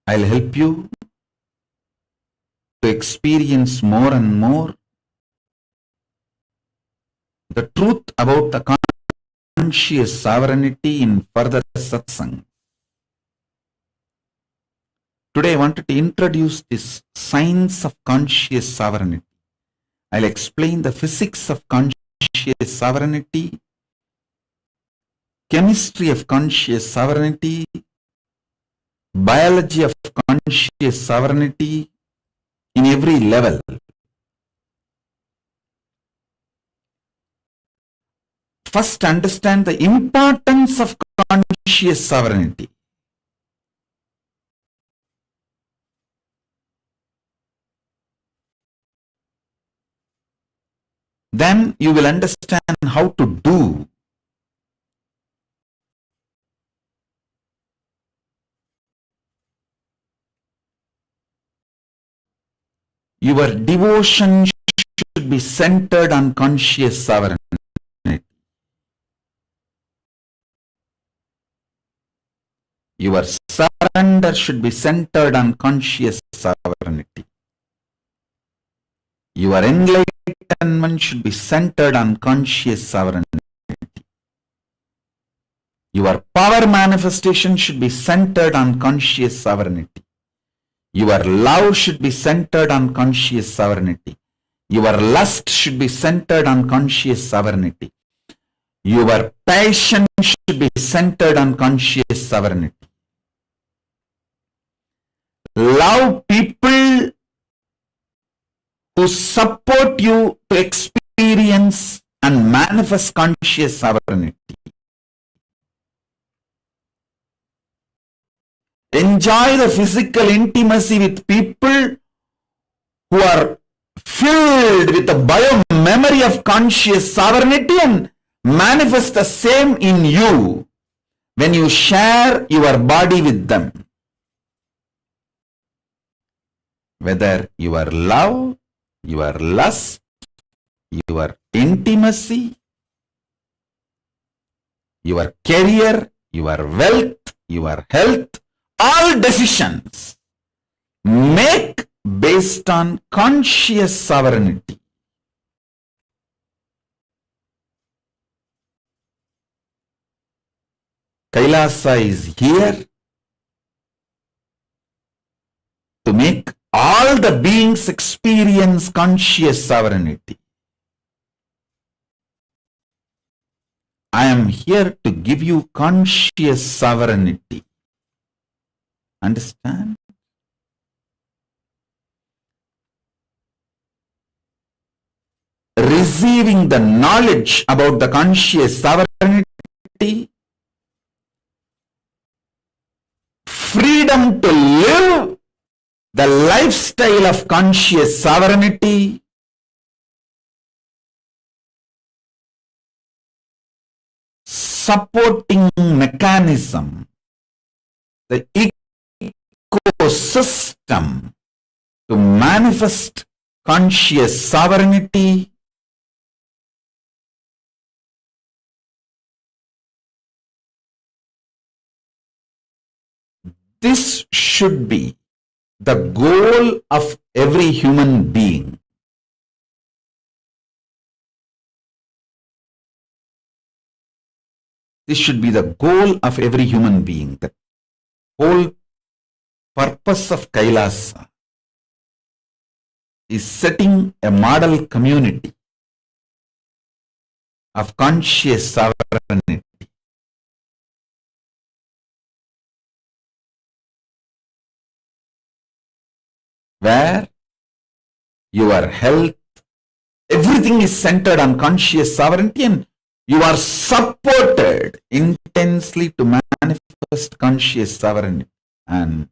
Speaker 2: I'll help you to experience more and more the truth about the conscious sovereignty in further satsang. Today I wanted to introduce this science of conscious sovereignty. I'll explain the physics of conscious sovereignty, chemistry of conscious sovereignty, biology of conscious sovereignty in every level. First, understand the importance of conscious sovereignty. Then you will understand how to do. Your devotion should be centered on conscious sovereignty. Your surrender should be centered on conscious sovereignty. Your enlightenment should be centered on conscious sovereignty. Your power manifestation should be centered on conscious sovereignty. Your love should be centered on conscious sovereignty. Your lust should be centered on conscious sovereignty. Your passion should be centered on conscious sovereignty. Love people who support you to experience and manifest conscious sovereignty. Enjoy the physical intimacy with people who are filled with the bio-memory of conscious sovereignty and manifest the same in you when you share your body with them. Whether your love, your lust, your intimacy, your career, your wealth, your health, all decisions make based on conscious sovereignty. Kailasa is here to make all the beings experience conscious sovereignty. I am here to give you conscious sovereignty. Understand? Receiving the knowledge about the conscious sovereignty, freedom to live the lifestyle of conscious sovereignty, supporting mechanism, the ecosystem to manifest conscious sovereignty, this should be the goal of every human being. This should be the goal of every human being. The whole purpose of Kailasa is setting a model community of conscious sovereignty. Where your health, everything is centered on conscious sovereignty and you are supported intensely to manifest conscious sovereignty. And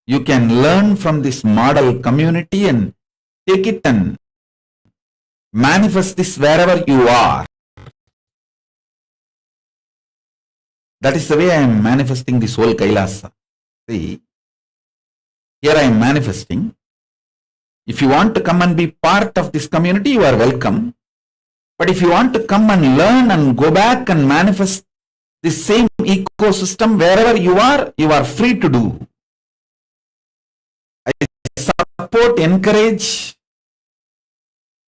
Speaker 2: you can learn from this model community and take it and manifest this wherever you are. That is the way I am manifesting this whole Kailasa. See, here I am manifesting. If you want to come and be part of this community, you are welcome. But if you want to come and learn and go back and manifest this same ecosystem wherever you are free to do. I support, encourage,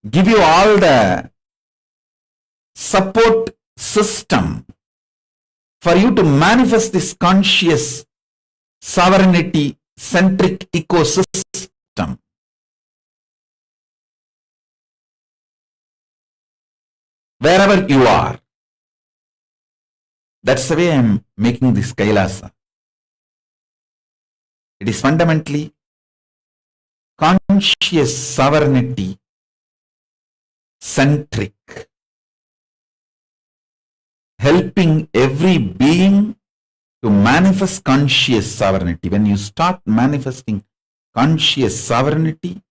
Speaker 2: give you all the support system for you to manifest this conscious sovereignty centric ecosystem. Wherever you are. That's the way I am making this Kailasa. It is fundamentally conscious sovereignty centric. Helping every being to manifest conscious sovereignty. When you start manifesting conscious sovereignty,